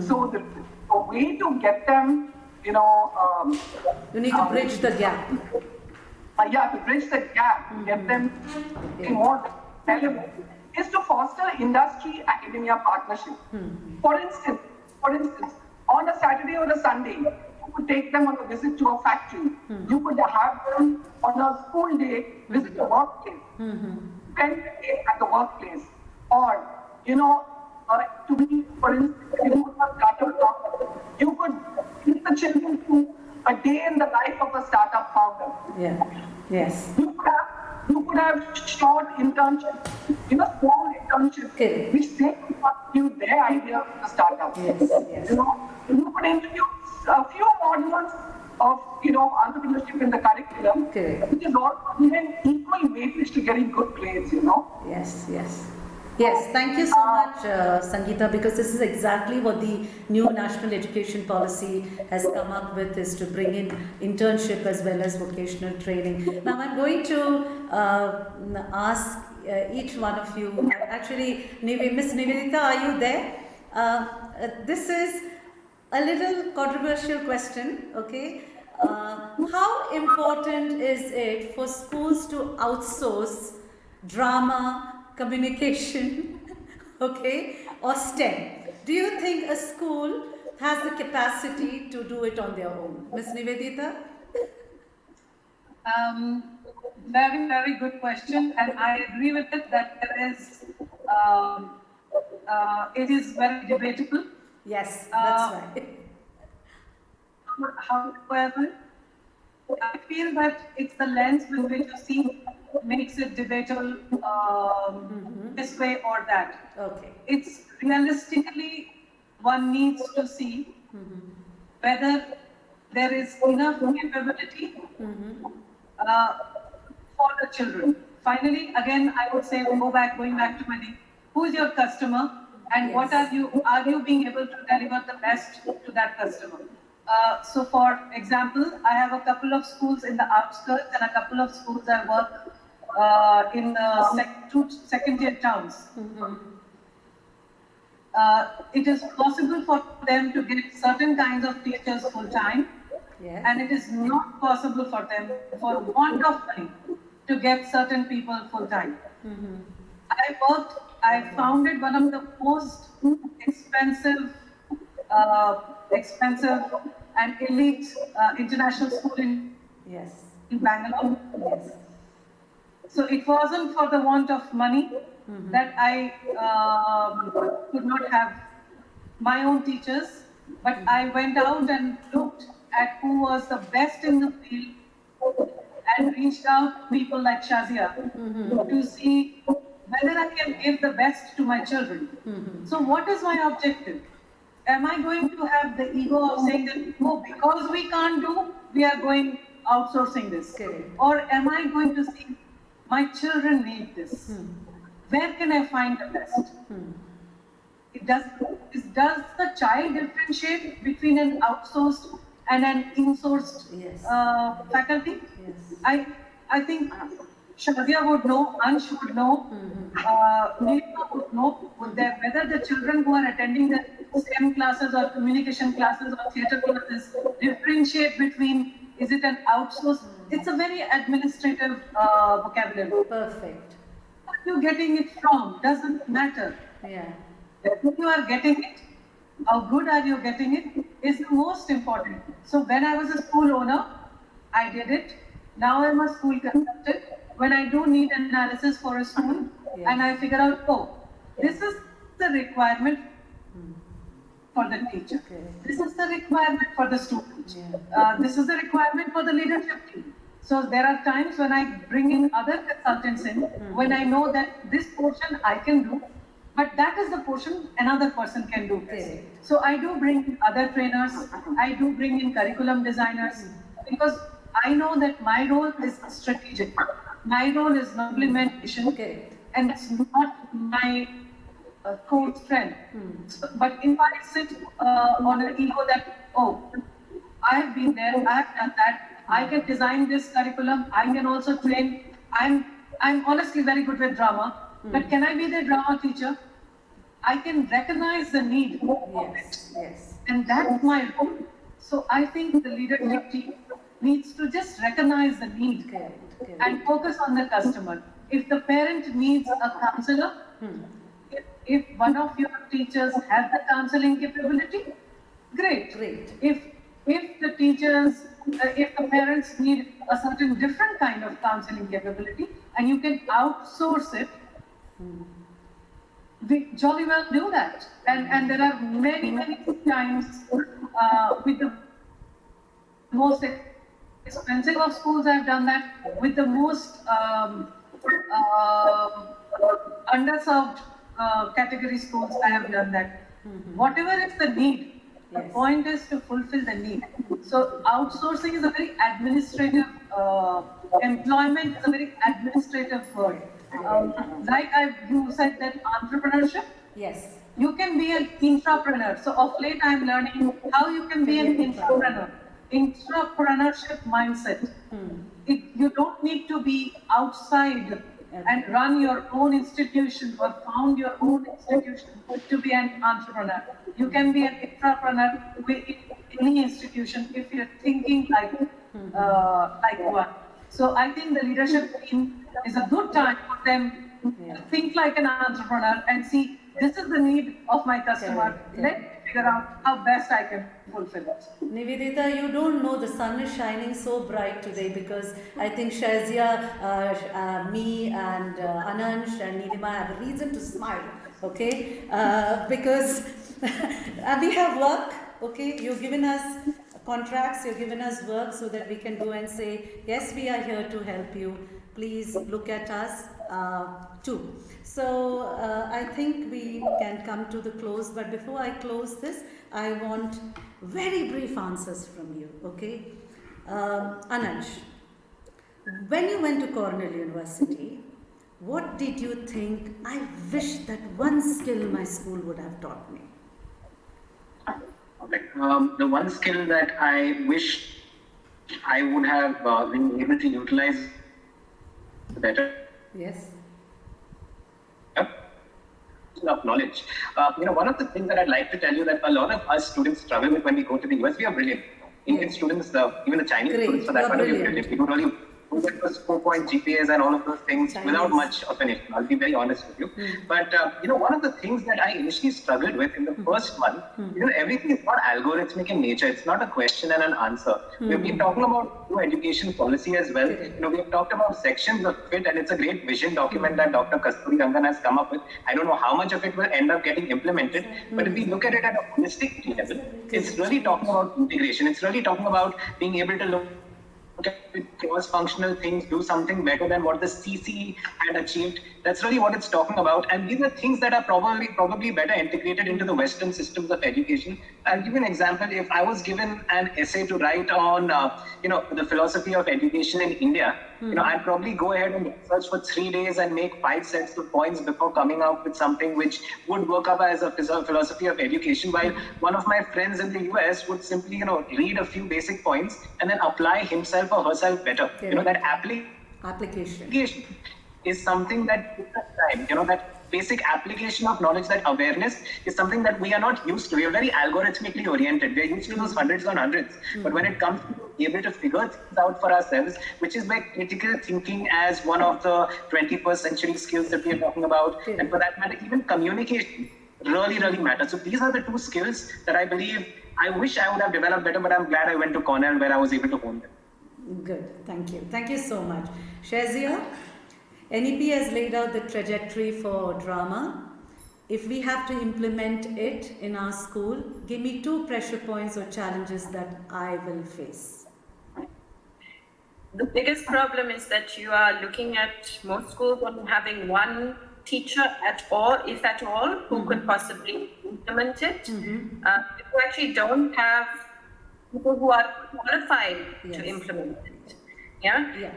So the way to get them, you need to bridge the gap. To bridge the gap, get them more relevant, is to foster industry-academia partnership. For instance, on a Saturday or a Sunday, you could take them on a visit to a factory. You could have them on a school day visit a workplace, spend a day at the workplace, or to be, for instance, you could take the children to a day in the life of a startup founder. Yeah. Yes. You could have short internships, small internships, which they could contribute their idea of the startup. Yes. You could introduce a few modules of entrepreneurship in the curriculum, which is all even equal weightage to getting good grades. Yes. Yes, thank you so much, Sangeeta, because this is exactly what the new national education policy has come up with, is to bring in internship as well as vocational training. Now, I'm going to ask each one of you, actually, Miss Nivedita, are you there? This is a little controversial question, okay? How important is it for schools to outsource drama, communication, okay, or STEM? Do you think a school has the capacity to do it on their own? Ms. Nivedita? Very, very good question, and I agree with it that there is, it is very debatable. Yes, that's right. However, I feel that it's the lens with which you see makes it debatable this way or that. Okay. It's realistically, one needs to see whether there is enough capability for the children. Finally, again, I would say going back to my name, who is your customer and what are you being able to deliver the best to that customer? So for example, I have a couple of schools in the outskirts and a couple of schools I work in second-tier towns. It is possible for them to get certain kinds of teachers full-time, and it is not possible for them, for want of money, to get certain people full-time. I founded one of the most expensive and elite international school in Bangalore. So it wasn't for the want of money that I could not have my own teachers, but I went out and looked at who was the best in the field and reached out to people like Shazia to see whether I can give the best to my children. So what is my objective? Am I going to have the ego of saying that, oh, because we can't do, we are going outsourcing this? Or am I going to see my children need this? Where can I find the best? Does the child differentiate between an outsourced and an insourced faculty? I think Shazia would know, Ansh would know, Neha would know whether the children who are attending the STEM classes or communication classes or theatre classes differentiate between, is it an outsourced? It's a very administrative vocabulary. Perfect. Where are you getting it from? Doesn't matter. If you are getting it, how good are you getting it, is the most important. So when I was a school owner, I did it. Now I'm a school consultant. When I do need an analysis for a school, and I figure out, oh, this is the requirement for the teacher. This is the requirement for the student. This is the requirement for the leadership team. So there are times when I bring in other consultants in, when I know that this portion I can do, but that is the portion another person can do. So I do bring in other trainers, I do bring in curriculum designers, because I know that my role is strategic. My role is implementation, and it's not my core strength. But if I sit on an ego that, oh, I have been there, I have done that, I can design this curriculum, I can also train. I'm honestly very good with drama, but can I be the drama teacher? I can recognize the need of it. And that's my role. So I think the leadership team needs to just recognize the need and focus on the customer. If the parent needs a counselor, if one of your teachers has the counseling capability, great. If the teachers, if the parents need a certain different kind of counseling capability and you can outsource it, we jolly well do that. And there are many times with the most expensive of schools, I've done that. With the most underserved category schools, I have done that. Whatever is the need, the point is to fulfill the need. So outsourcing is a very administrative, employment is a very administrative word. Like you said that entrepreneurship, Yes. you can be an intrapreneur. So of late, I'm learning how you can be an intrapreneur. Intrapreneurship mindset. You don't need to be outside and run your own institution or found your own institution to be an entrepreneur. You can be an intrapreneur with any institution if you're thinking like one. So I think the leadership team is a good time for them to think like an entrepreneur and see this is the need of my customer. Let me figure out how best I can fulfill it. Nivedita, you don't know the sun is shining so bright today because I think Shazia, me and Anansh and Nilima have a reason to smile, okay? Because we have work, okay? You've given us contracts, you've given us work so that we can go and say, yes, we are here to help you. Please look at us too. So I think we can come to the close, but before I close this, I want very brief answers from you, okay? Anansh, when you went to Cornell University, what did you think, I wish that one skill my school would have taught me? Okay. The one skill that I wish I would have been able to utilize better. Yes. Of knowledge. One of the things that I'd like to tell you that a lot of us students struggle with when we go to the US, we are brilliant. Indian students, even the Chinese students for that matter, we are brilliant. We don't really get those 4-point GPAs and all of those things without much of an issue. I'll be very honest with you. But, one of the things that I initially struggled with in the first month, everything is not algorithmic in nature. It's not a question and an answer. We've been talking about new education policy as well. We've talked about sections of it, and it's a great vision document that Dr. Kasturi Rangan has come up with. I don't know how much of it will end up getting implemented, but if we look at it at a holistic level, it's really talking about integration. It's really talking about being able to look at cross-functional things, do something better than what the CC had achieved. That's really what it's talking about. And these are things that are probably better integrated into the Western systems of education. I'll give you an example. If I was given an essay to write on, the philosophy of education in India, I'd probably go ahead and research for 3 days and make 5 sets of points before coming out with something which would work up as a philosophy of education. While one of my friends in the US would simply, read a few basic points and then apply himself or herself better. That application is something that takes time. That basic application of knowledge, that awareness is something that we are not used to. We are very algorithmically oriented. We are used to those hundreds on hundreds. But when it comes to being able to figure things out for ourselves, which is where critical thinking as one of the 21st century skills that we are talking about, and for that matter, even communication really, really matters. So these are the 2 skills that I believe I wish I would have developed better, but I'm glad I went to Cornell where I was able to hone them. Good, thank you. Thank you so much. Shazia, NEP has laid out the trajectory for drama. If we have to implement it in our school, give me 2 pressure points or challenges that I will face. The biggest problem is that you are looking at most schools on having one teacher at all, if at all, who could possibly implement it. You actually don't have people who are qualified to implement it.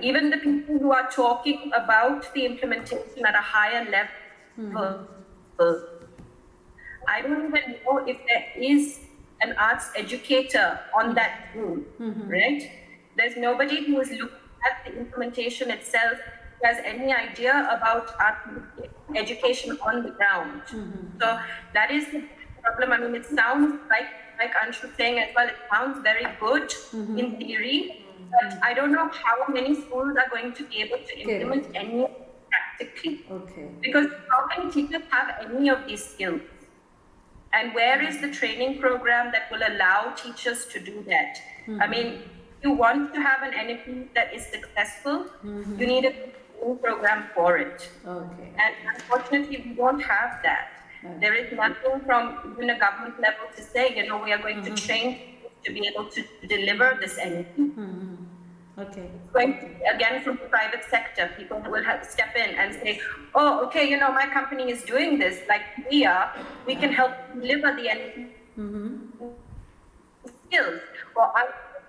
Even the people who are talking about the implementation at a higher level, I don't even know if there is an arts educator on that team, right? There's nobody who is looking at the implementation itself who has any idea about art education on the ground. So that is the problem. I mean, it sounds like Anshu was saying as well, it sounds very good in theory, but I don't know how many schools are going to be able to implement any practically. Because how many teachers have any of these skills? And where is the training program that will allow teachers to do that? I mean, if you want to have an NEP that is successful, you need a training program for it. And unfortunately, we don't have that. There is nothing from even a government level to say, we are going to train to be able to deliver this NEP. Going to, again, from the private sector, people will step in and say, oh, okay, my company is doing this, like we can help deliver the NEP skills. Or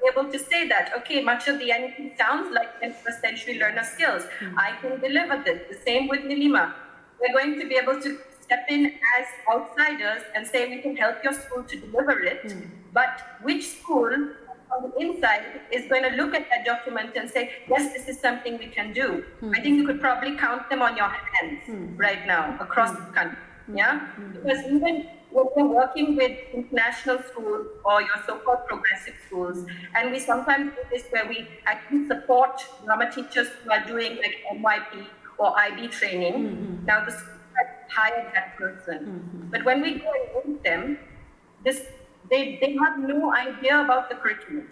be able to say that, okay, much of the NEP sounds like 21st century learner skills. I can deliver this. The same with Nilima. We're going to be able to step in as outsiders and say we can help your school to deliver it. But which school on the inside is going to look at that document and say, yes, this is something we can do. I think you could probably count them on your hands right now across the country. Yeah, because even when we're working with international schools or your so-called progressive schools, and we sometimes do this where we actually support drama teachers who are doing like NYP or IB training. Now the school has hired that person, but when we go and meet them, they have no idea about the curriculum.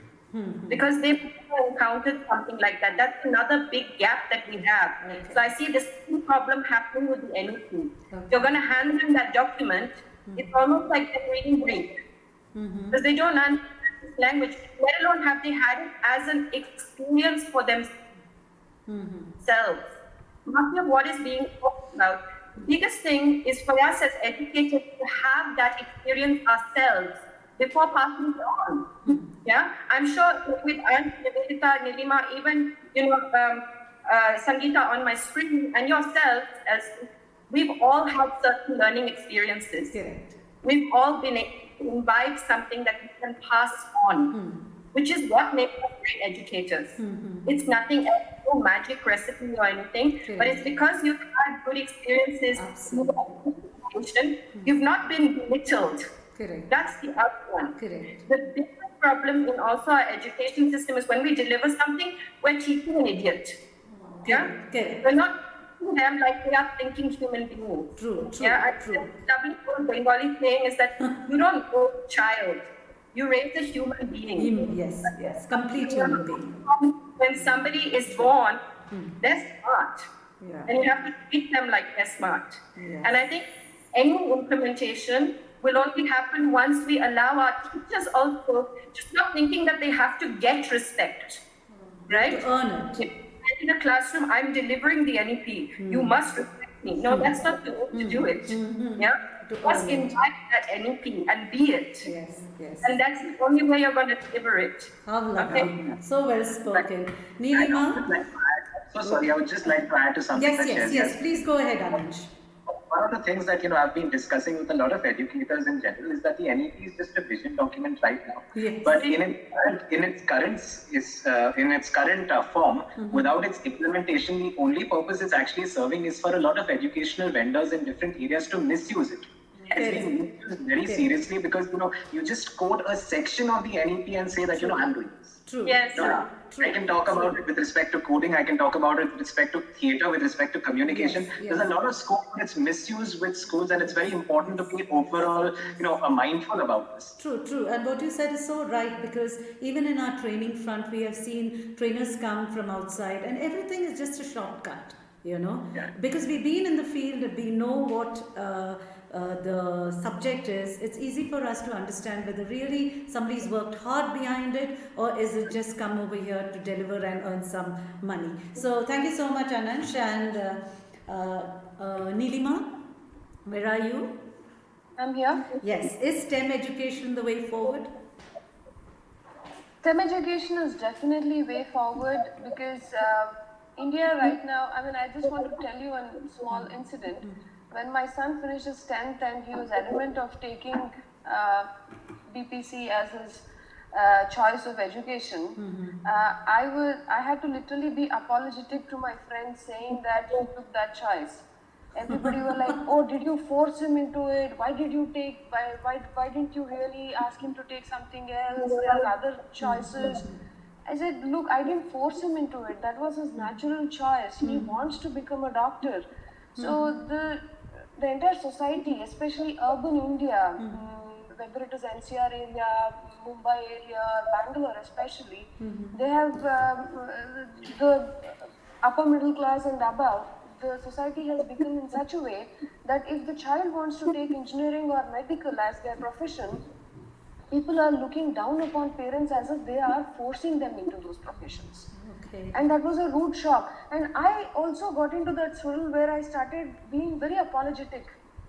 Because they've never encountered something like that. That's another big gap that we have. Okay. So I see this same problem happening with the NEP. You're going to hand them that document, it's almost like they're reading Greek. Because they don't understand this language, let alone have they had it as an experience for themselves. Much of what is being talked about, the biggest thing is for us as educators to have that experience ourselves before passing it on. Yeah, I'm sure with Aunt Nivedita, Nilima, even Sangeeta on my screen, and yourself, as we've all had certain learning experiences. Correct. We've all been able to imbibe something that we can pass on, which is what makes us great educators. It's nothing else, no magic recipe or anything, but it's because you've had good experiences. You've not been belittled. Correct. That's the other one. Correct. The biggest problem in also our education system is when we deliver something, we're teaching an idiot. Yeah? Correct. We're not teaching them like they are thinking human beings. True. Yeah, the lovely old Bengali saying is that you don't grow a child, you raise a human being. Yes. Complete human being. When somebody is born, they're smart. Yeah. And you have to treat them like they're smart. Yes. And I think any implementation will only happen once we allow our teachers also to stop thinking that they have to get respect, right? To earn it. In a classroom, I'm delivering the NEP. You must respect me. No, that's not the way to do it. Yeah, To must earn it. invite that NEP and be it. Yes. And that's the only way you're going to deliver it. How lovely. Okay. So well spoken. Nilima? So sorry, I would just like to add to something that Shazia Yes. Please go ahead, Anansh. One of the things that I've been discussing with a lot of educators in general is that the NEP is just a vision document right now. Yes. But in its current form, without its implementation, the only purpose it's actually serving is for a lot of educational vendors in different areas to misuse it. It's being misused very seriously because you just quote a section of the NEP and say that I'm doing this. True. Yes. I can talk about it with respect to coding. I can talk about it with respect to theatre, with respect to communication. Yes. There's a lot of scope for its misuse with schools, and it's very important to be overall, mindful about this. True. And what you said is so right, because even in our training front, we have seen trainers come from outside, and everything is just a shortcut, Yeah. Because we've been in the field, we know what the subject is. It's easy for us to understand whether really somebody's worked hard behind it, or is it just come over here to deliver and earn some money. So thank you so much, Anansh. And Nilima, where are you? I'm here. Yes. Is STEM education the way forward? STEM education is definitely way forward because India right now, I just want to tell you a small incident. When my son finished his 10th and he was adamant of taking BPC as his choice of education, I had to literally be apologetic to my friends saying that he took that choice. Everybody were like, oh, did you force him into it? Why didn't you really ask him to take something else? There are other choices. I said, look, I didn't force him into it. That was his natural choice. He wants to become a doctor. So the entire society, especially urban India, whether it is NCR area, Mumbai area, or Bangalore especially, they have the upper middle class and above. The society has become in such a way that if the child wants to take engineering or medical as their profession, people are looking down upon parents as if they are forcing them into those professions. Okay. And that was a rude shock. And I also got into that swirl where I started being very apologetic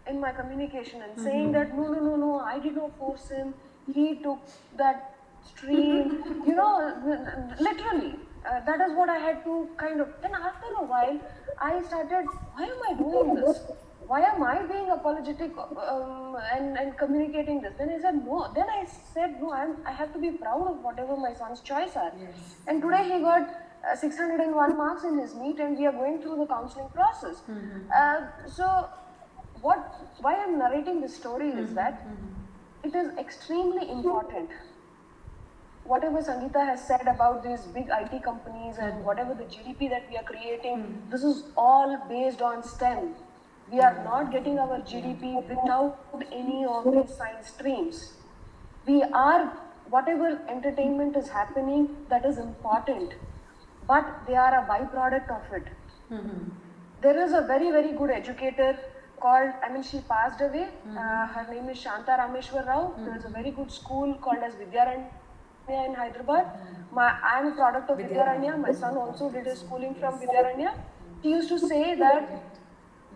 in my communication and saying that no, I did not force him. He took that stream, literally. That is what I had to kind of. Then after a while, I started, why am I doing this? Why am I being apologetic and communicating this? Then I said no. Then I said no. I have to be proud of whatever my son's choice are. Yes. And today he got 601 marks in his NEET, and we are going through the counseling process. So, why I'm narrating this story is that it is extremely important. Whatever Sangeeta has said about these big IT companies and whatever the GDP that we are creating, this is all based on STEM. We are not getting our GDP without any of these science streams. We are, whatever entertainment is happening, that is important, but they are a byproduct of it. There is a very, very good educator called, she passed away. Her name is Shanta Rameshwar Rao. There is a very good school called as Vidyaranya in Hyderabad. I am a product of Vidyaranya. My son also did his schooling from Vidyaranya. He used to say that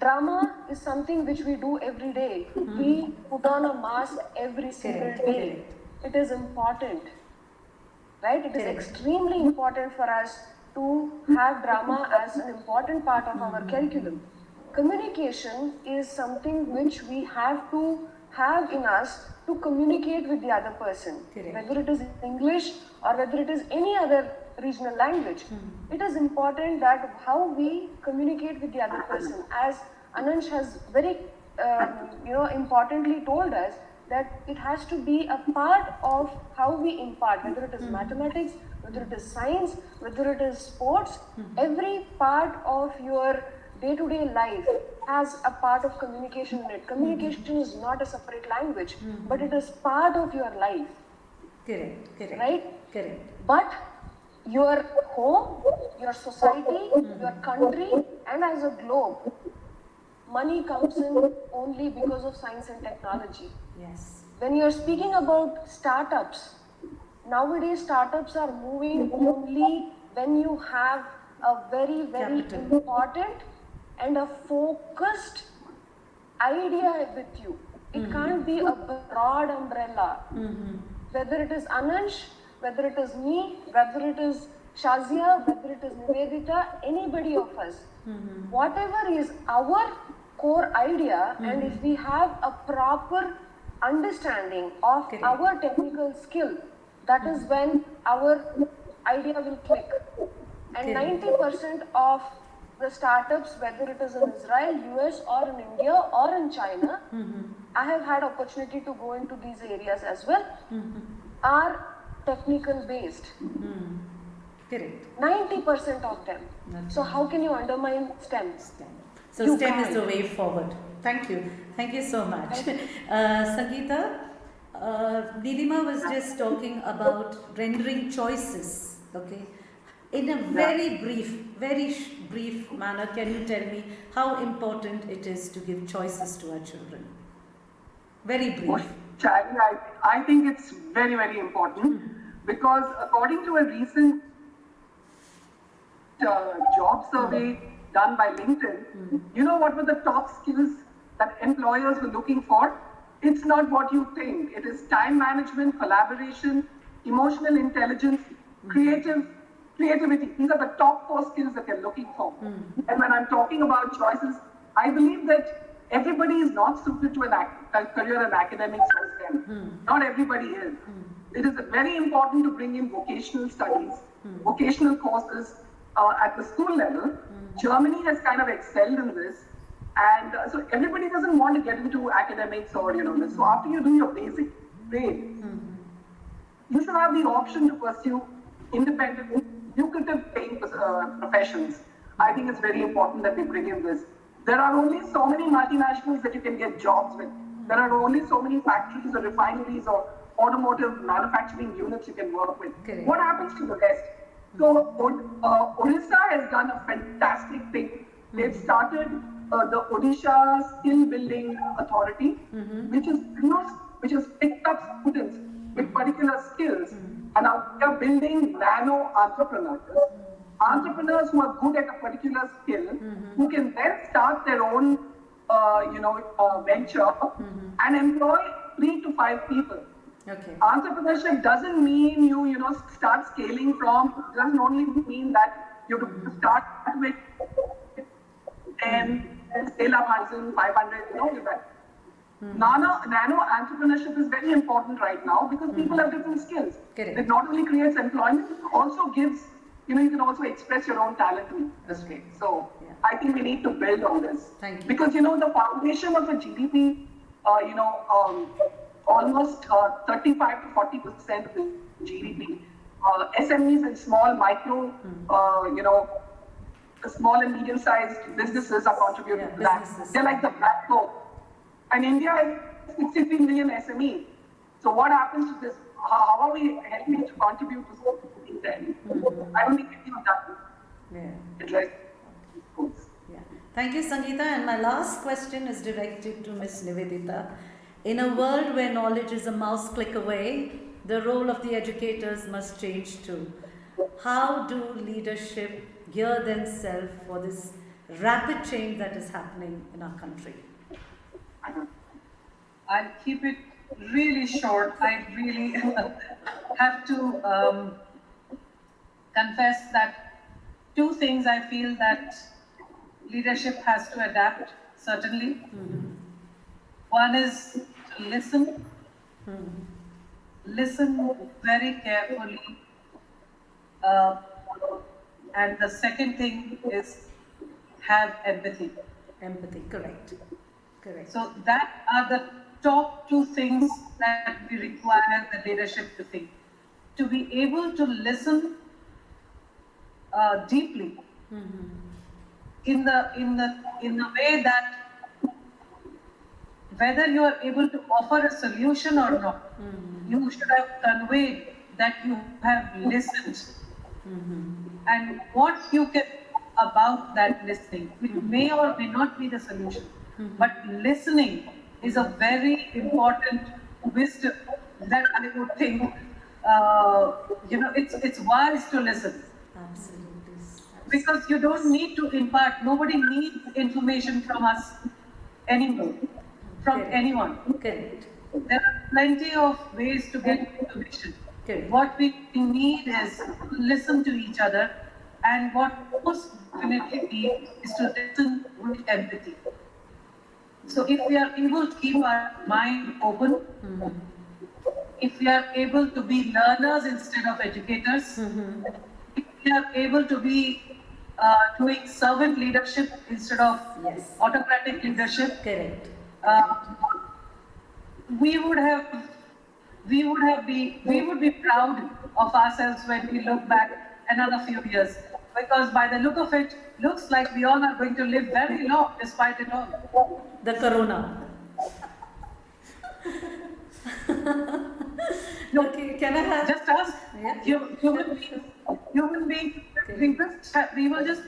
drama is something which we do every day. We put on a mask every single day. It is important, right? It is extremely important for us to have drama as an important part of our curriculum. Communication is something which we have to have in us to communicate with the other person, whether it is English or whether it is any other regional language. It is important that how we communicate with the other person. As Anansh has very importantly told us that it has to be a part of how we impart, whether it is mathematics, whether it is science, whether it is sports. Every part of your day-to-day life has a part of communication in it. Communication is not a separate language, but it is part of your life. Correct. Right? Correct. But your home, your society, your country, and as a globe, money comes in only because of science and technology. Yes. When you're speaking about startups, nowadays startups are moving only when you have a very, very important and a focused idea with you. It can't be a broad umbrella. Whether it is Anansh, whether it is me, whether it is Shazia, whether it is Nivedita, anybody of us, whatever is our core idea, and if we have a proper understanding of our technical skill, that is when our idea will click. And 90% of the startups, whether it is in Israel, US or in India or in China, I have had opportunity to go into these areas as well, are technical based. Correct. 90% of them. So how can you undermine STEM? So You STEM is can. the way forward. Thank you so much. Sangeeta, Nilima was just talking about rendering choices, okay? In a very brief manner, can you tell me how important it is to give choices to our children? Very brief. I think it's very, very important because according to a recent job survey done by LinkedIn, you know what were the top skills that employers were looking for? It's not what you think. It is time management, collaboration, emotional intelligence, creativity. These are the top 4 skills that they're looking for. And when I'm talking about choices, I believe that everybody is not suited to a career in academics or STEM. Not everybody is. It is very important to bring in vocational studies, vocational courses at the school level. Germany has kind of excelled in this. And so everybody doesn't want to get into academics or, this. So after you do your basic grade, you should have the option to pursue independent, lucrative paying professions. I think it's very important that we bring in this. There are only so many multinationals that you can get jobs with. There are only so many factories or refineries or automotive manufacturing units you can work with. Correct. What happens to the rest? So Odisha has done a fantastic thing. They've started the Odisha Skill Building Authority, which has picked up students with particular skills, and now they are building nano entrepreneurs who are good at a particular skill, who can then start their own venture and employ 3 to 5 people. Okay. Entrepreneurship doesn't mean you start scaling from, doesn't only mean that you have to start with 10, scale up 1,000, 500, you that. Nano entrepreneurship is very important right now because people have different skills. Correct. It not only creates employment, it also gives, you can also express your own talent in this way. So Yeah. I think we need to build on this. Thank you. Because, the foundation of a GDP, almost 35 to 40% of the GDP. SMEs and small, micro, small and medium-sized businesses are contributing Yeah, to that. businesses. They're like the backbone. And India is 63 million SMEs. So what happens to this? How are we helping to contribute to something there? I don't think we have done Yeah. address schools. Yeah. Thank you, Sangeeta. And my last question is directed to Ms. Nivedita. In a world where knowledge is a mouse click away, the role of the educators must change too. How do leadership gear themselves for this rapid change that is happening in our country? I'll keep it really short. I really have to confess that two things I feel that leadership has to adapt, certainly. One is to listen. Listen very carefully. And the second thing is have empathy. Empathy, correct. Correct. So that are the top two things that we require the leadership to think. To be able to listen deeply in the way that whether you are able to offer a solution or not, you should have conveyed that you have listened. And what you can about that listening, it may or may not be the solution, but listening is a very important wisdom that I would think, it's wise to listen. Absolutely. Because you don't need to impart, nobody needs information from us anymore, from Correct. anyone. Correct. There are plenty of ways to get information. Correct. What we need is to listen to each other, and what most definitely need is to listen with empathy. So if we are able to keep our mind open, if we are able to be learners instead of educators, if we are able to be doing servant leadership instead of Yes. autocratic leadership, Correct. we would be proud of ourselves when we look back another few years, because by the look of it, looks like we all are going to live very long despite it all. The corona. Okay, can I have? Just us, Yeah. human beings, we will just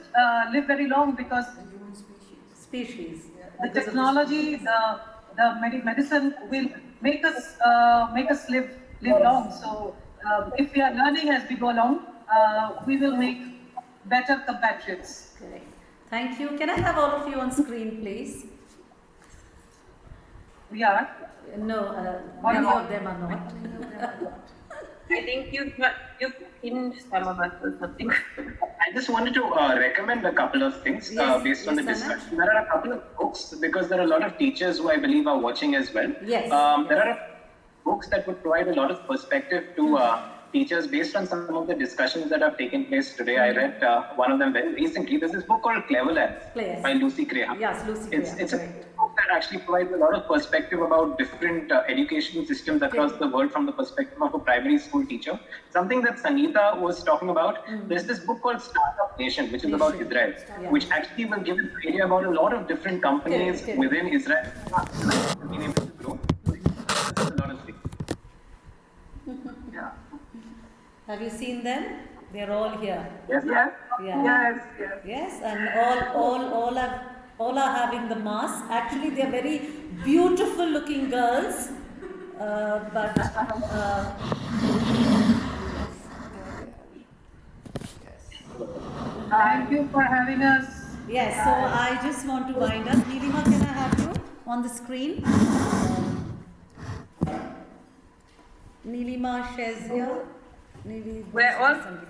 live very long because Species. the technology, the medicine will make us live long. So if we are learning as we go along, we will make better compatriots. Correct. Thank you. Can I have all of you on screen, please? We are. No, Why many not? of them are not. I think you've pinned some of us or something. I just wanted to recommend a couple of things Yes, based on the yes, Sanaj. discussion. There are a couple of books because there are a lot of teachers who I believe are watching as well. Yes. There are books that would provide a lot of perspective to teachers based on some of the discussions that have taken place today. I read one of them very recently. There's this book called Cleverland Yes. by Lucy Graham. Yes, Lucy It's a Graham, correct. book that actually provides a lot of perspective about different education systems across the world from the perspective of a primary school teacher. Something that Sangeeta was talking about, there's this book called Startup Nation, which is about Nation. Israel, Yeah. which actually will give an idea about a lot of different companies Correct. within Israel have been able to grow. That's a lot of things. Yeah. Have you seen them? They're all here. Yes, Yes. Yeah. Yes. Yes. Yes, and all are having the mask. Actually, they're very beautiful looking girls, but Thank you for having us. yes. So I just want to wind up. Nilima, can I have you on the screen? Nilima Shezia. We're all here.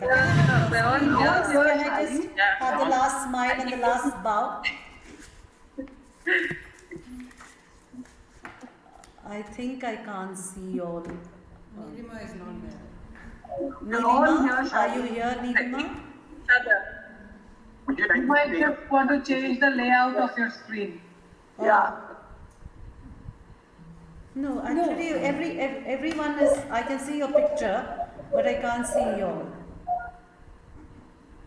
We're all Yes, here. can I just have the last smile and the last bow? I think I can't see you all. Nilima is not there. Nilima, are you here, Nilima? Each other. Would you like You to might say- just want to change the layout of your screen. Yeah. No, actually, everyone is. I can see your picture, but I can't see you all,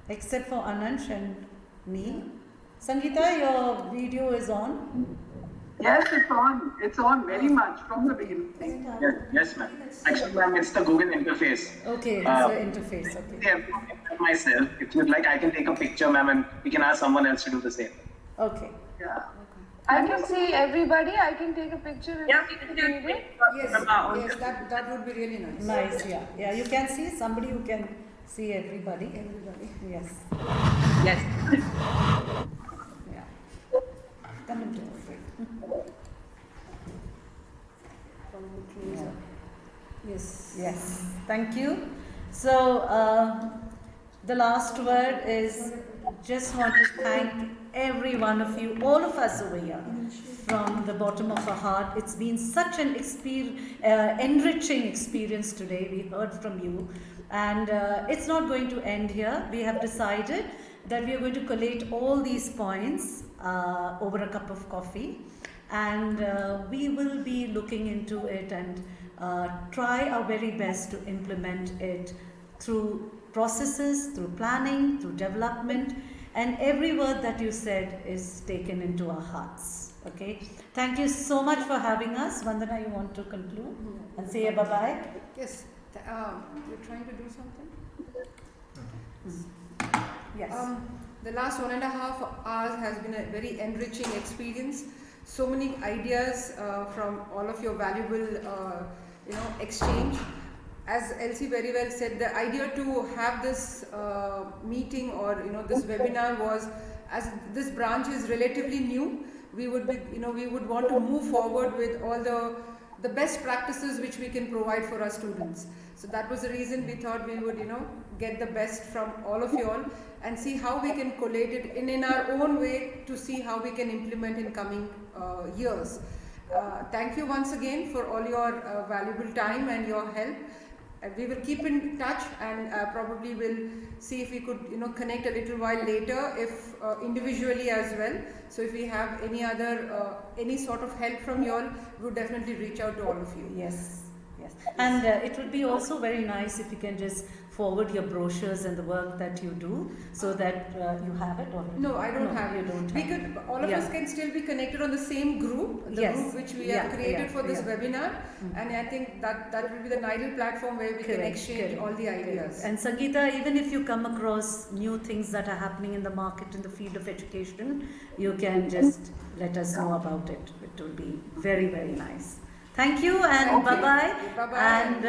except for Anansh and me. Sangeeta, your video is on. Yes, it's on. It's on very much from the beginning. Yes, ma'am. Actually, ma'am, it's the Google interface. Okay, it's the interface. Okay. Yeah, myself. If you'd like, I can take a picture, ma'am, and we can ask someone else to do the same. Okay. Yeah. I can see everybody. I can take a picture if Yeah, we can you do need it. Yes, from our own. yes, that would be really nice. Nice. Yeah. Yeah. You can see somebody who can see everybody. Everybody. Yes. Yes. Yeah. Come into it. Yes. Yes, thank you. So, the last word is just want to thank every one of you, all of us over here, from the bottom of our heart. It's been such an enriching experience today. We heard from you, and it's not going to end here. We have decided that we are going to collate all these points over a cup of coffee, and we will be looking into it and try our very best to implement it through processes, through planning, through development, and every word that you said is taken into our hearts. Okay, thank you so much for having us. Vandana, you want to conclude and say a bye-bye? Yes. You're trying to do something? Yes. The last 1.5 hours has been a very enriching experience. So many ideas from all of your valuable, exchange. As Elsie very well said, the idea to have this meeting or this webinar was, as this branch is relatively new, we would be, we would want to move forward with all the best practices which we can provide for our students. So that was the reason we thought we would, get the best from all of you all and see how we can collate it in our own way to see how we can implement in coming years. Thank you once again for all your valuable time and your help. We will keep in touch and probably will see if we could connect a little while later, if individually as well. So if we have any other any sort of help from you all, we would definitely reach out to all of you. Yes, yes. And it would be also very nice if you can just forward your brochures and the work that you do so that you have it already. No, I don't have you it. don't We have could, all of Yeah. us can still be connected on the same group, the Yes. group which we Yeah, have created yeah, for this yeah. webinar. And I think that will be the ideal platform where we can Correct, exchange correct, all the correct. ideas. And Sangeeta, even if you come across new things that are happening in the market in the field of education, you can just let us know about it. It will be very, very nice. Thank you and Thank you. bye-bye. Bye-bye. And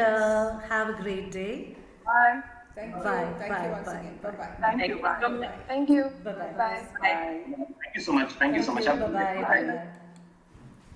have a great day. Bye. Thank you. Bye, Thank bye, you once bye, again. bye. Bye-bye. Thank you. Bye. so much. Thank you. Bye-bye. Bye. Bye. Thank you so much. Thank you so much. Bye-bye. Bye-bye.